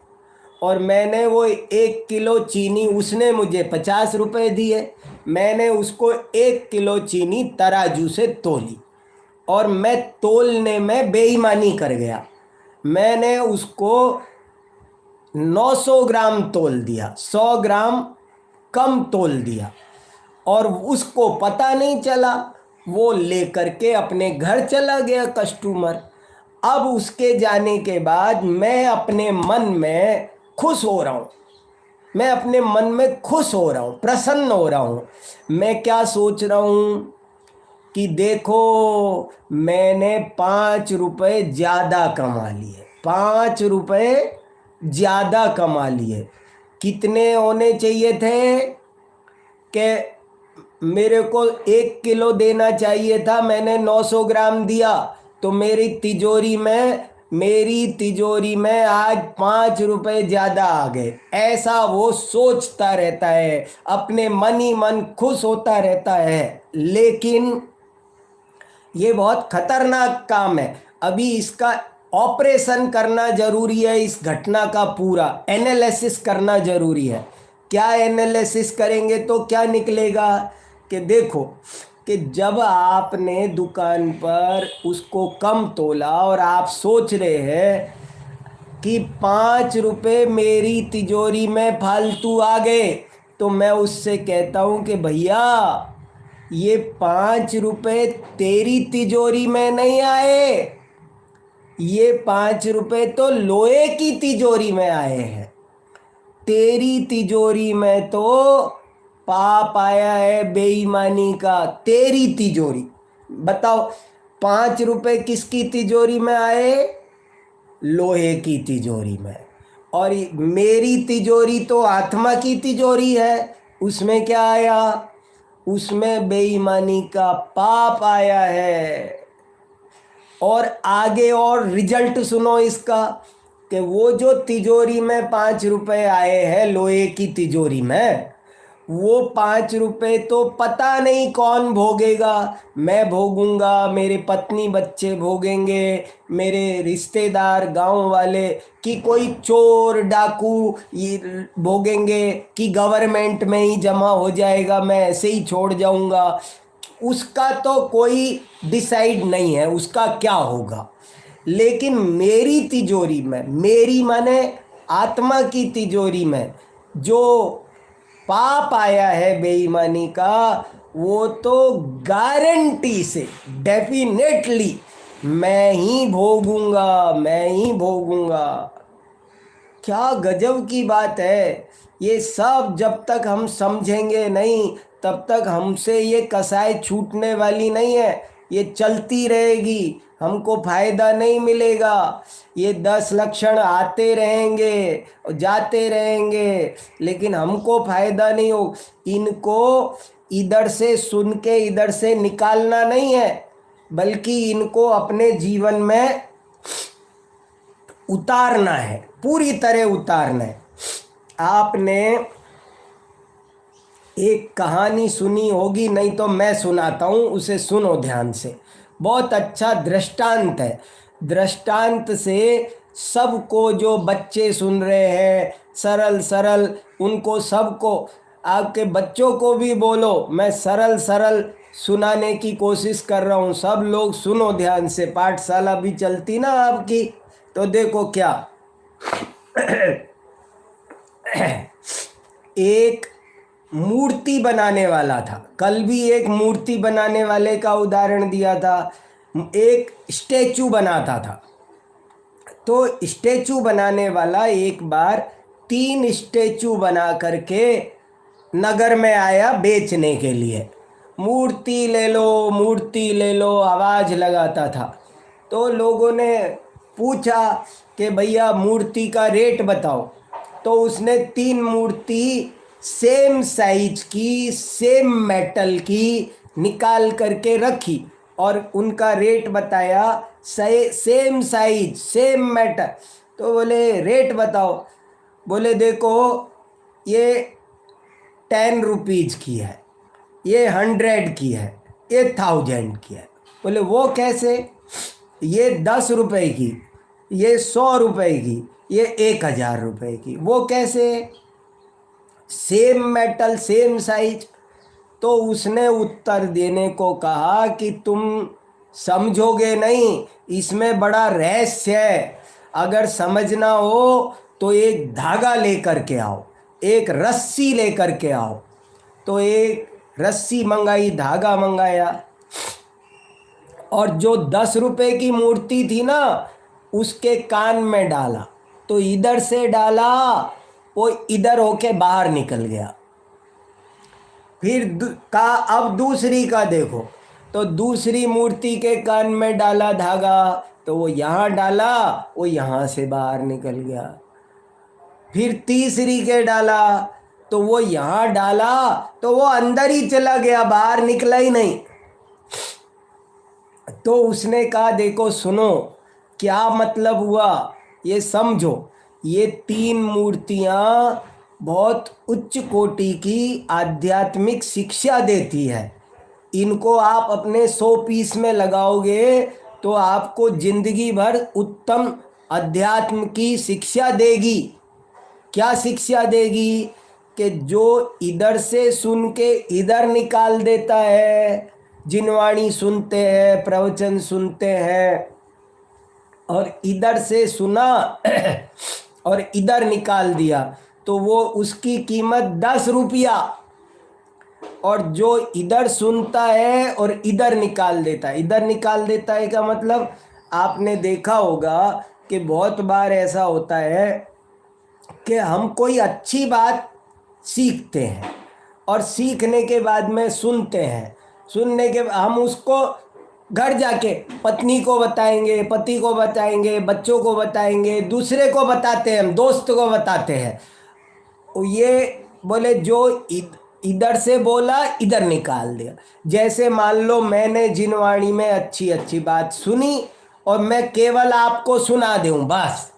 और मैंने वो 1 किलो चीनी, उसने मुझे 50 रुपए दिए, मैंने उसको 1 किलो चीनी तराजू से तोली और मैं तोलने में बेईमानी कर गया। मैंने उसको 900 ग्राम तोल दिया, 100 ग्राम कम तोल दिया, और उसको पता नहीं चला, वो लेकर के अपने घर चला गया कस्टमर। अब उसके जाने के बाद मैं अपने मन में खुश हो रहा हूँ, मैं अपने मन में खुश हो रहा हूँ, प्रसन्न हो रहा हूँ। मैं क्या सोच रहा हूँ कि देखो मैंने 5 रुपये ज़्यादा कमा लिए, 5 रुपये ज़्यादा कमा लिए। कितने होने चाहिए थे? कि मेरे को 1 किलो देना चाहिए था, मैंने 900 ग्राम दिया, तो मेरी तिजोरी में आज 5 रुपये ज़्यादा आ गए। ऐसा वो सोचता रहता है, अपने मन ही मन खुश होता रहता है। लेकिन ये बहुत खतरनाक काम है, अभी इसका ऑपरेशन करना जरूरी है, इस घटना का पूरा एनालिसिस करना जरूरी है। क्या एनालिसिस करेंगे तो क्या निकलेगा कि देखो कि जब आपने दुकान पर उसको कम तोला और आप सोच रहे हैं कि 5 रुपये मेरी तिजोरी में फालतू आ गए, तो मैं उससे कहता हूँ कि भैया ये 5 रुपये तेरी तिजोरी में नहीं आए, ये 5 रुपये तो लोहे की तिजोरी में आए हैं। तेरी तिजोरी में तो पाप आया है बेईमानी का, तेरी तिजोरी। बताओ 5 रुपये किसकी तिजोरी में आए? लोहे की तिजोरी में। और मेरी तिजोरी तो आत्मा की तिजोरी है, उसमें क्या आया? उसमें बेईमानी का पाप आया है। और आगे और रिजल्ट सुनो इसका, कि वो जो तिजोरी में 5 रुपए आए हैं लोहे की तिजोरी में, वो 5 रुपए तो पता नहीं कौन भोगेगा। मैं भोगूंगा, मेरे पत्नी बच्चे भोगेंगे, मेरे रिश्तेदार गांव वाले, कि कोई चोर डाकू ये भोगेंगे, कि गवर्नमेंट में ही जमा हो जाएगा, मैं ऐसे ही छोड़ जाऊंगा। उसका तो कोई डिसाइड नहीं है उसका क्या होगा। लेकिन मेरी तिजोरी में, मेरी माने आत्मा की तिजोरी में जो पाप आया है बेईमानी का, वो तो गारंटी से, डेफिनेटली मैं ही भोगूंगा, मैं ही भोगूंगा। क्या गजब की बात है। ये सब जब तक हम समझेंगे नहीं, तब तक हमसे ये कसाई छूटने वाली नहीं है। ये चलती रहेगी, हमको फायदा नहीं मिलेगा। ये 10 लक्षण आते रहेंगे और जाते रहेंगे, लेकिन हमको फायदा नहीं हो। इनको इधर से सुन के इधर से निकालना नहीं है, बल्कि इनको अपने जीवन में उतारना है, पूरी तरह उतारना है। आपने एक कहानी सुनी होगी, नहीं तो मैं सुनाता हूँ, उसे सुनो ध्यान से। बहुत अच्छा दृष्टांत है। दृष्टांत से सबको, जो बच्चे सुन रहे हैं, सरल सरल, उनको सबको, आपके बच्चों को भी बोलो, मैं सरल सरल सुनाने की कोशिश कर रहा हूँ। सब लोग सुनो ध्यान से। पाठशाला भी चलती ना आपकी, तो देखो क्या। एक मूर्ति बनाने वाला था, कल भी एक मूर्ति बनाने वाले का उदाहरण दिया था। एक स्टैचू बनाता था। तो स्टैचू बनाने वाला एक बार 3 स्टैचू बना करके नगर में आया बेचने के लिए। मूर्ति ले लो, मूर्ति ले लो, आवाज़ लगाता था। तो लोगों ने पूछा कि भैया मूर्ति का रेट बताओ। तो उसने 3 मूर्ति सेम साइज की, सेम मेटल की निकाल करके रखी और उनका रेट बताया। Same size, same metal. तो बोले रेट बताओ। बोले देखो, ये 10 रुपीज़ की है, ये 100 की है, ये 1000 की है। बोले वो कैसे? ये 10 रुपए की, ये 100 रुपए की, ये 1000 रुपए की, वो कैसे? Same metal, same size. तो उसने उत्तर देने को कहा कि तुम समझोगे नहीं, इसमें बड़ा रहस्य है। अगर समझना हो तो एक धागा लेकर के आओ, एक रस्सी लेकर के आओ। तो एक रस्सी मंगाई, धागा मंगाया, और जो 10 रुपए की मूर्ति थी ना, उसके कान में डाला। तो इधर से डाला, वो इधर होके बाहर निकल गया। फिर का अब दूसरी का देखो, तो दूसरी मूर्ति के कान में डाला धागा, तो वो यहाँ डाला, वो यहाँ से बाहर निकल गया। फिर तीसरी के डाला, तो वो यहाँ डाला, तो वो अंदर ही चला गया, बाहर निकला ही नहीं। तो उसने कहा देखो सुनो, क्या मतलब हुआ ये समझो। ये 3 मूर्तियाँ बहुत उच्च कोटि की आध्यात्मिक शिक्षा देती है। इनको आप अपने 100 पीस में लगाओगे तो आपको जिंदगी भर उत्तम अध्यात्म की शिक्षा देगी। क्या शिक्षा देगी? कि जो इधर से सुन के इधर निकाल देता है, जिनवाणी सुनते हैं, प्रवचन सुनते हैं, और इधर से सुना और इधर निकाल दिया, तो वो उसकी कीमत 10 रुपया। और जो इधर सुनता है और इधर निकाल देता है, इधर निकाल देता है का मतलब आपने देखा होगा कि बहुत बार ऐसा होता है कि हम कोई अच्छी बात सीखते हैं और सीखने के बाद में सुनते हैं, सुनने के हम उसको घर जाके पत्नी को बताएंगे, पति को बताएंगे, बच्चों को बताएंगे, दूसरे को बताते हैं, हम दोस्त को बताते हैं। ये बोले जो इधर से बोला इधर निकाल दिया। जैसे मान लो मैंने जिनवाणी में अच्छी अच्छी बात सुनी और मैं केवल आपको सुना दूं बस,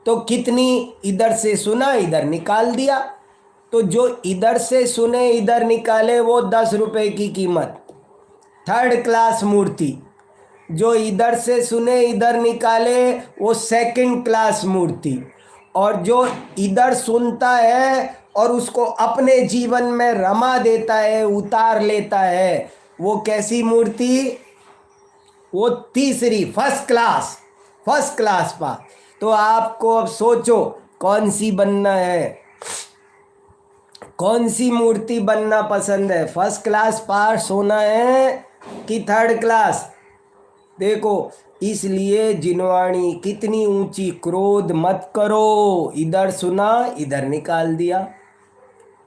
तो कितनी इधर से सुना इधर निकाल दिया। तो जो इधर से सुने इधर निकाले वो 10 रुपए की कीमत, 3rd क्लास मूर्ति। जो इधर से सुने इधर निकाले वो 2nd क्लास मूर्ति। और जो इधर सुनता है और उसको अपने जीवन में रमा देता है, उतार लेता है, वो कैसी मूर्ति? वो तीसरी, 1st क्लास, 1st क्लास पा। तो आपको अब सोचो कौन सी बनना है, कौन सी मूर्ति बनना पसंद है? 1st क्लास पास होना है कि 3rd क्लास? देखो, इसलिए जिनवाणी कितनी ऊंची, क्रोध मत करो। इधर सुना इधर निकाल दिया,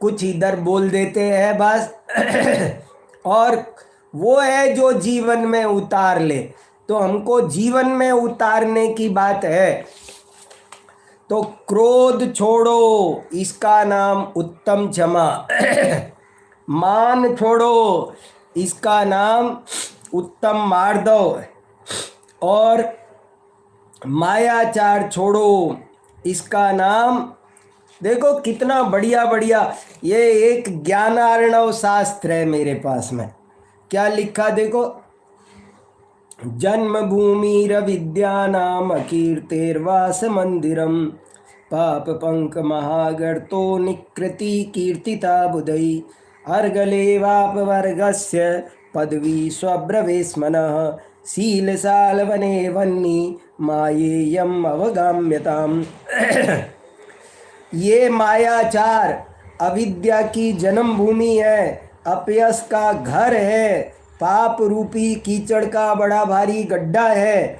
कुछ इधर बोल देते हैं बस और वो है जो जीवन में उतार ले। तो हमको जीवन में उतारने की बात है। तो क्रोध छोड़ो, इसका नाम उत्तम क्षमा मान छोड़ो, इसका नाम उत्तम मार्दव। और मायाचार छोड़ो, इसका नाम, देखो कितना बढ़िया बढ़िया। ये एक ज्ञानार्णव शास्त्र है मेरे पास में, क्या लिखा देखो, जन्मभूमिरविद्यानाम कीर्तेर्वास मंदिरम, पाप पंक महागर्तो निकृति कीर्तिता बुधै, अर्गलेवाप वर्गस्य पदवी स्वब्रवेस्मनः, शीलशालवने वन्नी मायेयम अवगाम्यताम ये मायाचार अविद्या की जन्मभूमि है, अपयश का घर है, पाप रूपी कीचड़ का बड़ा भारी गड्ढा है,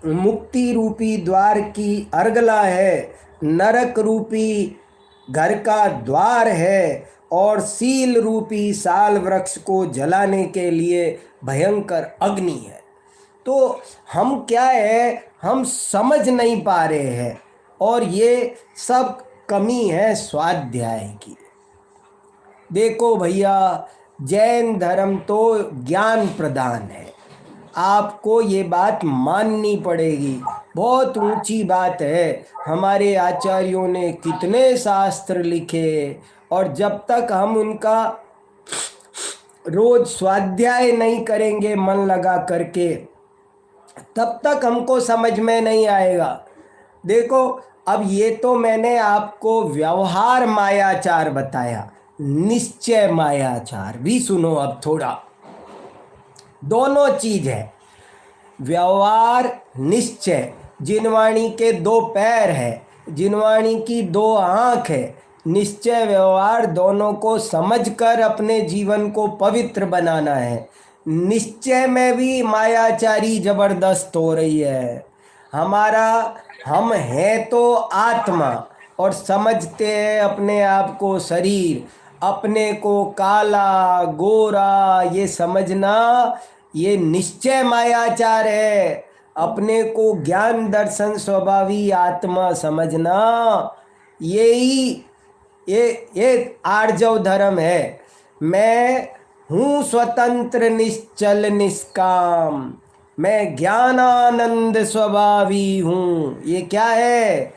मुक्ति रूपी द्वार की अर्गला है, नरक रूपी घर का द्वार है, और सील रूपी साल वृक्ष को जलाने के लिए भयंकर अग्नि है। तो हम क्या है, हम समझ नहीं पा रहे हैं, और ये सब कमी है स्वाध्याय की। देखो भैया, जैन धर्म तो ज्ञान प्रदान है, आपको ये बात माननी पड़ेगी। बहुत ऊंची बात है। हमारे आचार्यों ने कितने शास्त्र लिखे, और जब तक हम उनका रोज स्वाध्याय नहीं करेंगे मन लगा करके, तब तक हमको समझ में नहीं आएगा। देखो, अब ये तो मैंने आपको व्यवहार मायाचार बताया, निश्चय मायाचार भी सुनो अब थोड़ा। दोनों चीज है, व्यवहार निश्चय। जिनवाणी के 2 पैर है, जिनवाणी की 2 आँख है। निश्चय व्यवहार दोनों को समझकर अपने जीवन को पवित्र बनाना है। निश्चय में भी मायाचारी जबरदस्त हो रही है। हम हैं तो आत्मा, और समझते हैं अपने आप को शरीर, अपने को काला गोरा, ये समझना ये निश्चय मायाचार है। अपने को ज्ञान दर्शन स्वभावी आत्मा समझना, यही ये आर्जव धर्म है। मैं हूँ स्वतंत्र निश्चल निष्काम, मैं ज्ञानानंद स्वभावी हूँ। ये क्या है?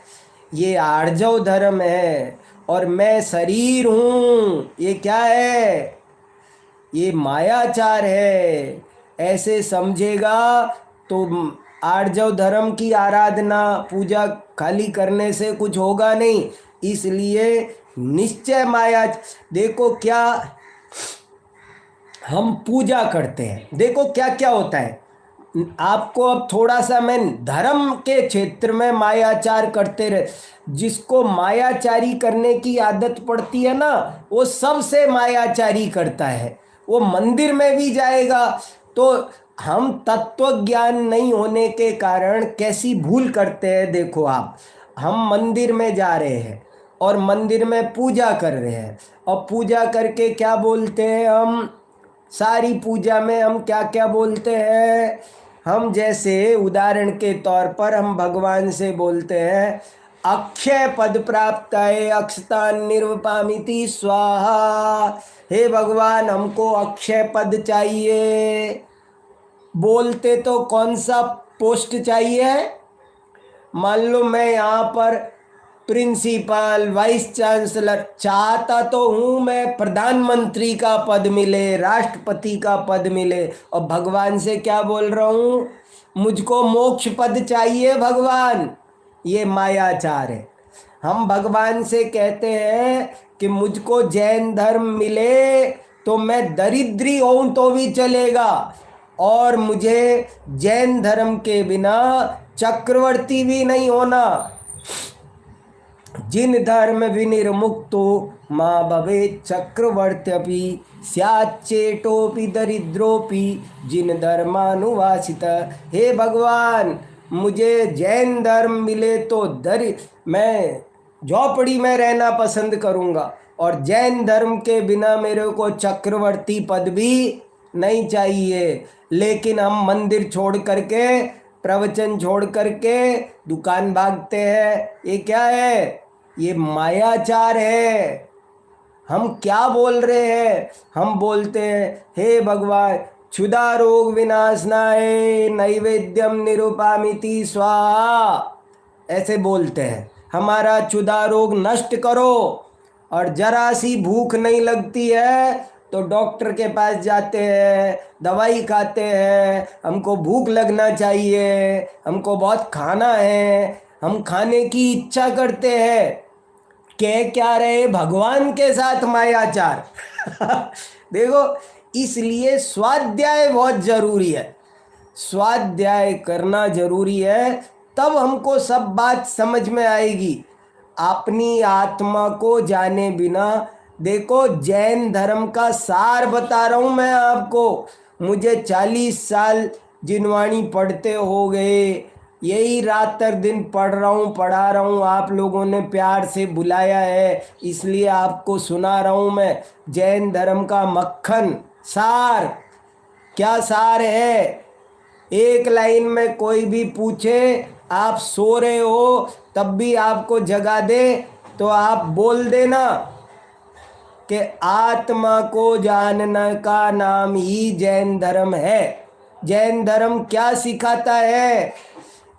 ये आर्जव धर्म है। और मैं शरीर हूँ, ये क्या है? ये मायाचार है। ऐसे समझेगा तो आर्जव धर्म की आराधना पूजा खाली करने से कुछ होगा नहीं। इसलिए निश्चय माया, देखो क्या हम पूजा करते हैं, देखो क्या क्या होता है। आपको अब थोड़ा सा मैं धर्म के क्षेत्र में मायाचार करते रहे, जिसको मायाचारी करने की आदत पड़ती है ना, वो सबसे मायाचारी करता है। वो मंदिर में भी जाएगा तो हम तत्व ज्ञान नहीं होने के कारण कैसी भूल करते हैं। देखो आप, हम मंदिर में जा रहे हैं और मंदिर में पूजा कर रहे हैं, और पूजा करके क्या बोलते हैं हम? सारी पूजा में हम क्या क्या बोलते हैं? हम जैसे उदाहरण के तौर पर हम भगवान से बोलते हैं अक्षय पद प्राप्त है अक्षतान निर्वपामिति स्वाहा। हे भगवान, हमको अक्षय पद चाहिए। बोलते तो कौन सा पोस्ट चाहिए? मान लो मैं यहाँ पर प्रिंसिपल, वाइस चांसलर, चाहता तो हूँ मैं प्रधानमंत्री का पद मिले, राष्ट्रपति का पद मिले, और भगवान से क्या बोल रहा हूँ? मुझको मोक्ष पद चाहिए भगवान। ये मायाचार है। हम भगवान से कहते हैं कि मुझको जैन धर्म मिले तो मैं दरिद्री हूँ तो भी चलेगा, और मुझे जैन धर्म के बिना चक्रवर्ती भी नहीं होना। जिन धर्म विनिर्मुक्तो माँ भवे चक्रवर्त्यपि स्याच्चेटोपि दरिद्रोपि जिन धर्मानुवासित। हे भगवान, मुझे जैन धर्म मिले तो मैं झोपड़ी में रहना पसंद करूँगा, और जैन धर्म के बिना मेरे को चक्रवर्ती पद भी नहीं चाहिए। लेकिन हम मंदिर छोड़ करके, प्रवचन छोड़ करके दुकान भागते हैं। ये क्या है? ये मायाचार है। हम क्या बोल रहे हैं? हम बोलते हैं हे भगवान क्षुधा रोग विनाशनाय नैवेद्यम निरूपामिति स्वाहा, ऐसे बोलते हैं। हमारा क्षुधा रोग नष्ट करो। और जरा सी भूख नहीं लगती है तो डॉक्टर के पास जाते हैं, दवाई खाते हैं। हमको भूख लगना चाहिए, हमको बहुत खाना है, हम खाने की इच्छा करते हैं। कह क्या रहे? भगवान के साथ मायाचार। देखो, इसलिए स्वाध्याय बहुत जरूरी है। स्वाध्याय करना जरूरी है, तब हमको सब बात समझ में आएगी। अपनी आत्मा को जाने बिना, देखो जैन धर्म का सार बता रहा हूँ मैं आपको। मुझे 40 साल जिनवाणी पढ़ते हो गए, यही रात तक दिन पढ़ रहा हूँ, पढ़ा रहा हूँ। आप लोगों ने प्यार से बुलाया है, इसलिए आपको सुना रहा हूँ मैं जैन धर्म का मक्खन सार। क्या सार है? एक लाइन में कोई भी पूछे, आप सो रहे हो तब भी आपको जगा दे तो आप बोल देना कि आत्मा को जानने का नाम ही जैन धर्म है। जैन धर्म क्या सिखाता है?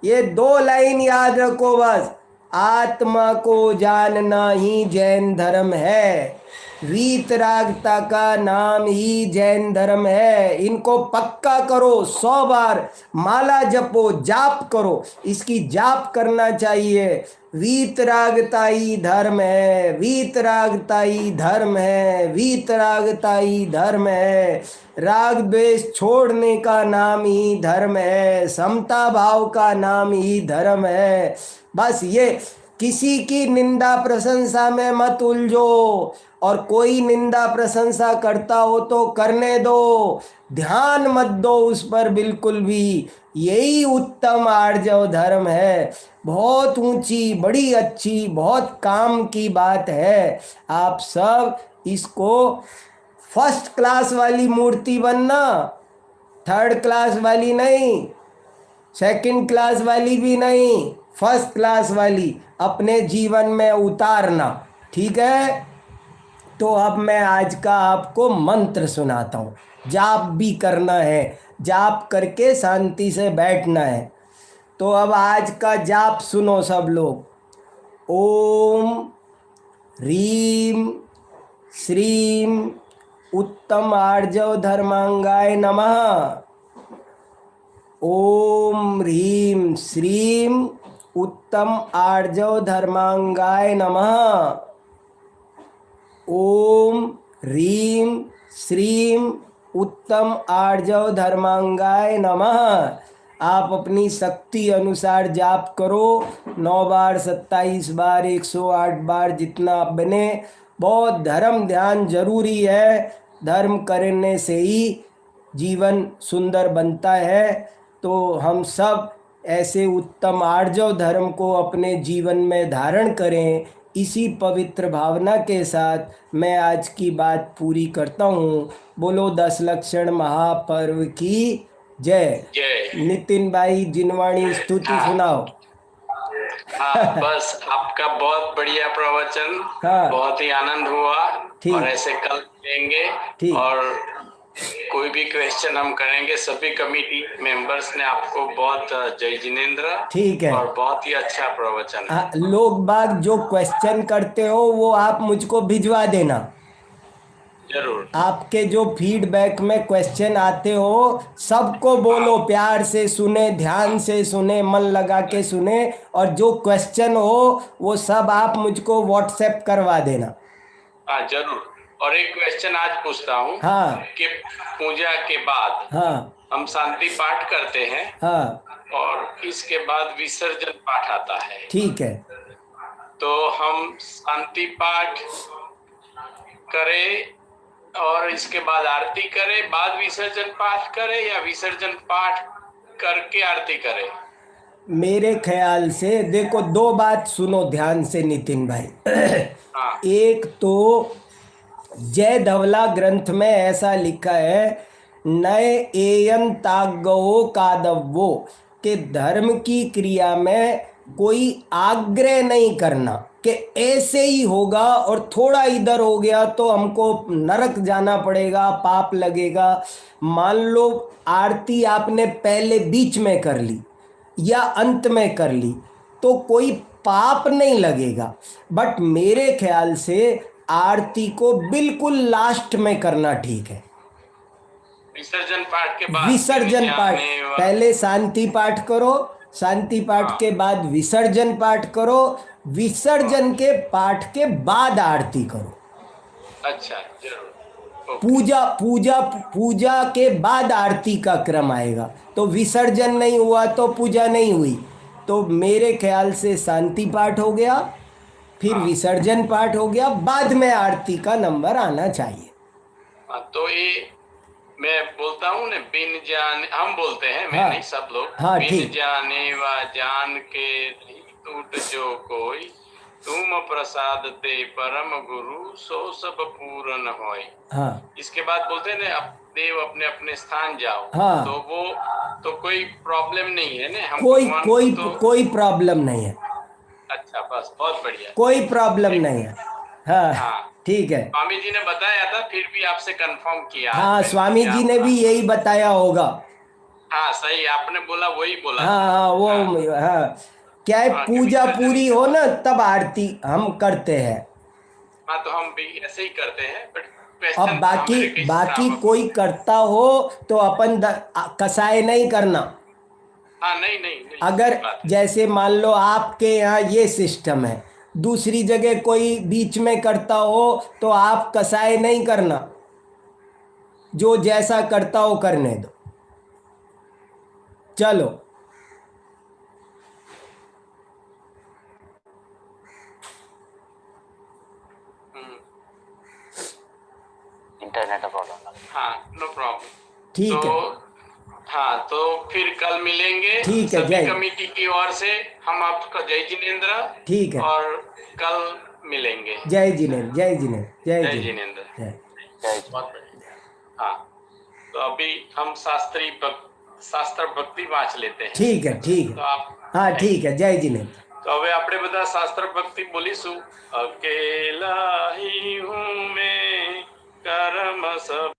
ये 2 लाइन याद रखो बस। आत्मा को जानना ही जैन धर्म है। वीतरागता का नाम ही जैन धर्म है। इनको पक्का करो, 100 बार माला जपो, जाप करो। इसकी जाप करना चाहिए। वीतरागता ही धर्म है, वीतरागता ही धर्म है, वीतरागता ही धर्म है। राग द्वेष छोड़ने का नाम ही धर्म है, समता भाव का नाम ही धर्म है। बस ये, किसी की निंदा प्रशंसा में मत उलझो, और कोई निंदा प्रशंसा करता हो तो करने दो, ध्यान मत दो उस पर बिल्कुल भी। यही उत्तम आर्जव धर्म है। बहुत ऊंची, बड़ी अच्छी, बहुत काम की बात है। आप सब इसको फर्स्ट क्लास वाली मूर्ति बनना, 3rd क्लास वाली नहीं, 2nd क्लास वाली भी नहीं, फर्स्ट क्लास वाली अपने जीवन में उतारना। ठीक है? तो अब मैं आज का आपको मंत्र सुनाता हूँ। जाप भी करना है, जाप करके शांति से बैठना है। तो अब आज का जाप सुनो सब लोग। ओम ह्रीम श्रीम उत्तम आर्जव धर्मांगाय नमः। ओम ह्रीम श्रीम उत्तम आर्जव धर्मांगाय नमः। ओम ह्रीम श्रीम उत्तम आर्जव धर्मांगाय नमः। आप अपनी शक्ति अनुसार जाप करो। 9 बार, 27 बार, 108 बार, जितना आप बने। बहुत धर्म ध्यान जरूरी है। धर्म करने से ही जीवन सुंदर बनता है। तो हम सब ऐसे उत्तम आर्जव धर्म को अपने जीवन में धारण करें। इसी पवित्र भावना के साथ मैं आज की बात पूरी करता हूँ। बोलो 10 लक्षण महापर्व की जय। जय। नितिन भाई जिनवाणी स्तुति हाँ। सुनाओ। हाँ, बस आपका बहुत बढ़िया प्रवचन, हाँ। बहुत ही आनंद हुआ। ठीक। और ऐसे कल मिलेंगे। ठीक। और कोई भी क्वेश्चन हम करेंगे। सभी कमेटी मेंबर्स ने आपको बहुत जय जिनेंद्र। ठीक है। और बहुत ही अच्छा प्रवचन है। लोग बाग जो क्वेश्चन करते हो वो आप मुझको भिजवा देना। जरूर। आपके जो फीडबैक में क्वेश्चन आते हो सबको बोलो, प्यार से सुने, ध्यान से सुने, मन लगा के सुने। और जो क्वेश्चन हो वो सब आप मुझको व्हाट्सएप करवा देना। हाँ, जरूर। और एक क्वेश्चन आज पूछता हूँ। हाँ। कि पूजा के बाद हाँ। हम शांति पाठ करते हैं। हाँ। और इसके बाद विसर्जन पाठ आता है। ठीक है। तो हम शांति पाठ करें और इसके बाद आरती करें, बाद विसर्जन पाठ करें, या विसर्जन पाठ करके आरती करें? मेरे ख्याल से देखो, दो बात सुनो ध्यान से नितिन भाई। हाँ। एक तो जय धवला ग्रंथ में ऐसा लिखा है, नए एयन तागवो कादवो, के धर्म की क्रिया में कोई आग्रह नहीं करना कि ऐसे ही होगा और थोड़ा इधर हो गया तो हमको नरक जाना पड़ेगा, पाप लगेगा। मान लो आरती आपने पहले बीच में कर ली या अंत में कर ली तो कोई पाप नहीं लगेगा। बट मेरे ख्याल से आरती को बिल्कुल लास्ट में करना ठीक है। विसर्जन पाठ के बाद विसर्जन पाठ पहले शांति पाठ करो, शांति पाठ हाँ। के बाद विसर्जन पाठ करो, विसर्जन के पाठ के बाद आरती करो। अच्छा, जरूर। पूजा पूजा पूजा के बाद आरती का क्रम आएगा। तो विसर्जन नहीं हुआ तो पूजा नहीं हुई। तो मेरे ख्याल से शांति पाठ हो गया, फिर विसर्जन पाठ हो गया, बाद में आरती का नंबर आना चाहिए। तो ये मैं बोलता हूँ ना, बिन जाने हम बोलते हैं, मैं नहीं, सब लोग। हाँ, बिन ठीक। जाने व जान के नहीं टूट जो कोई, तुम प्रसाद ते परम गुरु सो सब पूर्ण होय। हाँ। इसके बाद बोलते हैं ना, अब देव अपने अपने स्थान जाओ। हाँ। तो वो तो कोई प्रॉब्लम नहीं है ना, हम कोई प्रॉब्लम नहीं है। अच्छा, बस बहुत बढ़िया। कोई प्रॉब्लम नहीं है। हाँ। हाँ। ठीक है। स्वामी जी ने बताया था, फिर भी आपसे कंफर्म किया। हाँ, स्वामी जी ने भी यही बताया होगा। हाँ, सही, आपने बोला वही बोला। हाँ हाँ, वो हाँ, क्या है, पूजा पूरी हो ना तब आरती हम करते हैं। हाँ, तो हम भी ऐसे ही करते हैं। बट अब बाकी कोई करता हो तो अपन कसाई नहीं करना। हाँ, नहीं। अगर जैसे मान लो आपके यहाँ ये सिस्टम है, दूसरी जगह कोई बीच में करता हो तो आप कसाई नहीं करना, जो जैसा करता हो करने दो। चलो। Internet problem. हाँ, नो प्रॉब्लम। ठीक है। हाँ, तो फिर कल मिलेंगे। ठीक है। सभी कमेटी की ओर से हम आपका जय जिनेंद्र। ठीक है। और कल मिलेंगे। जय जिनेंद्र, जय जिनेंद्र, जय जिनेंद्र। जय। बहुत बढ़िया। हाँ, तो अभी हम शास्त्र भक्ति वाँच लेते हैं। ठीक है। ठीक है। तो आप, हाँ, ठीक है। जय जिनेंद्र। तो હવે આપણે બધા શાસ્ત્ર ભક્તિ બોલીશું। અકેલા ही हूँ मैं कर्म सब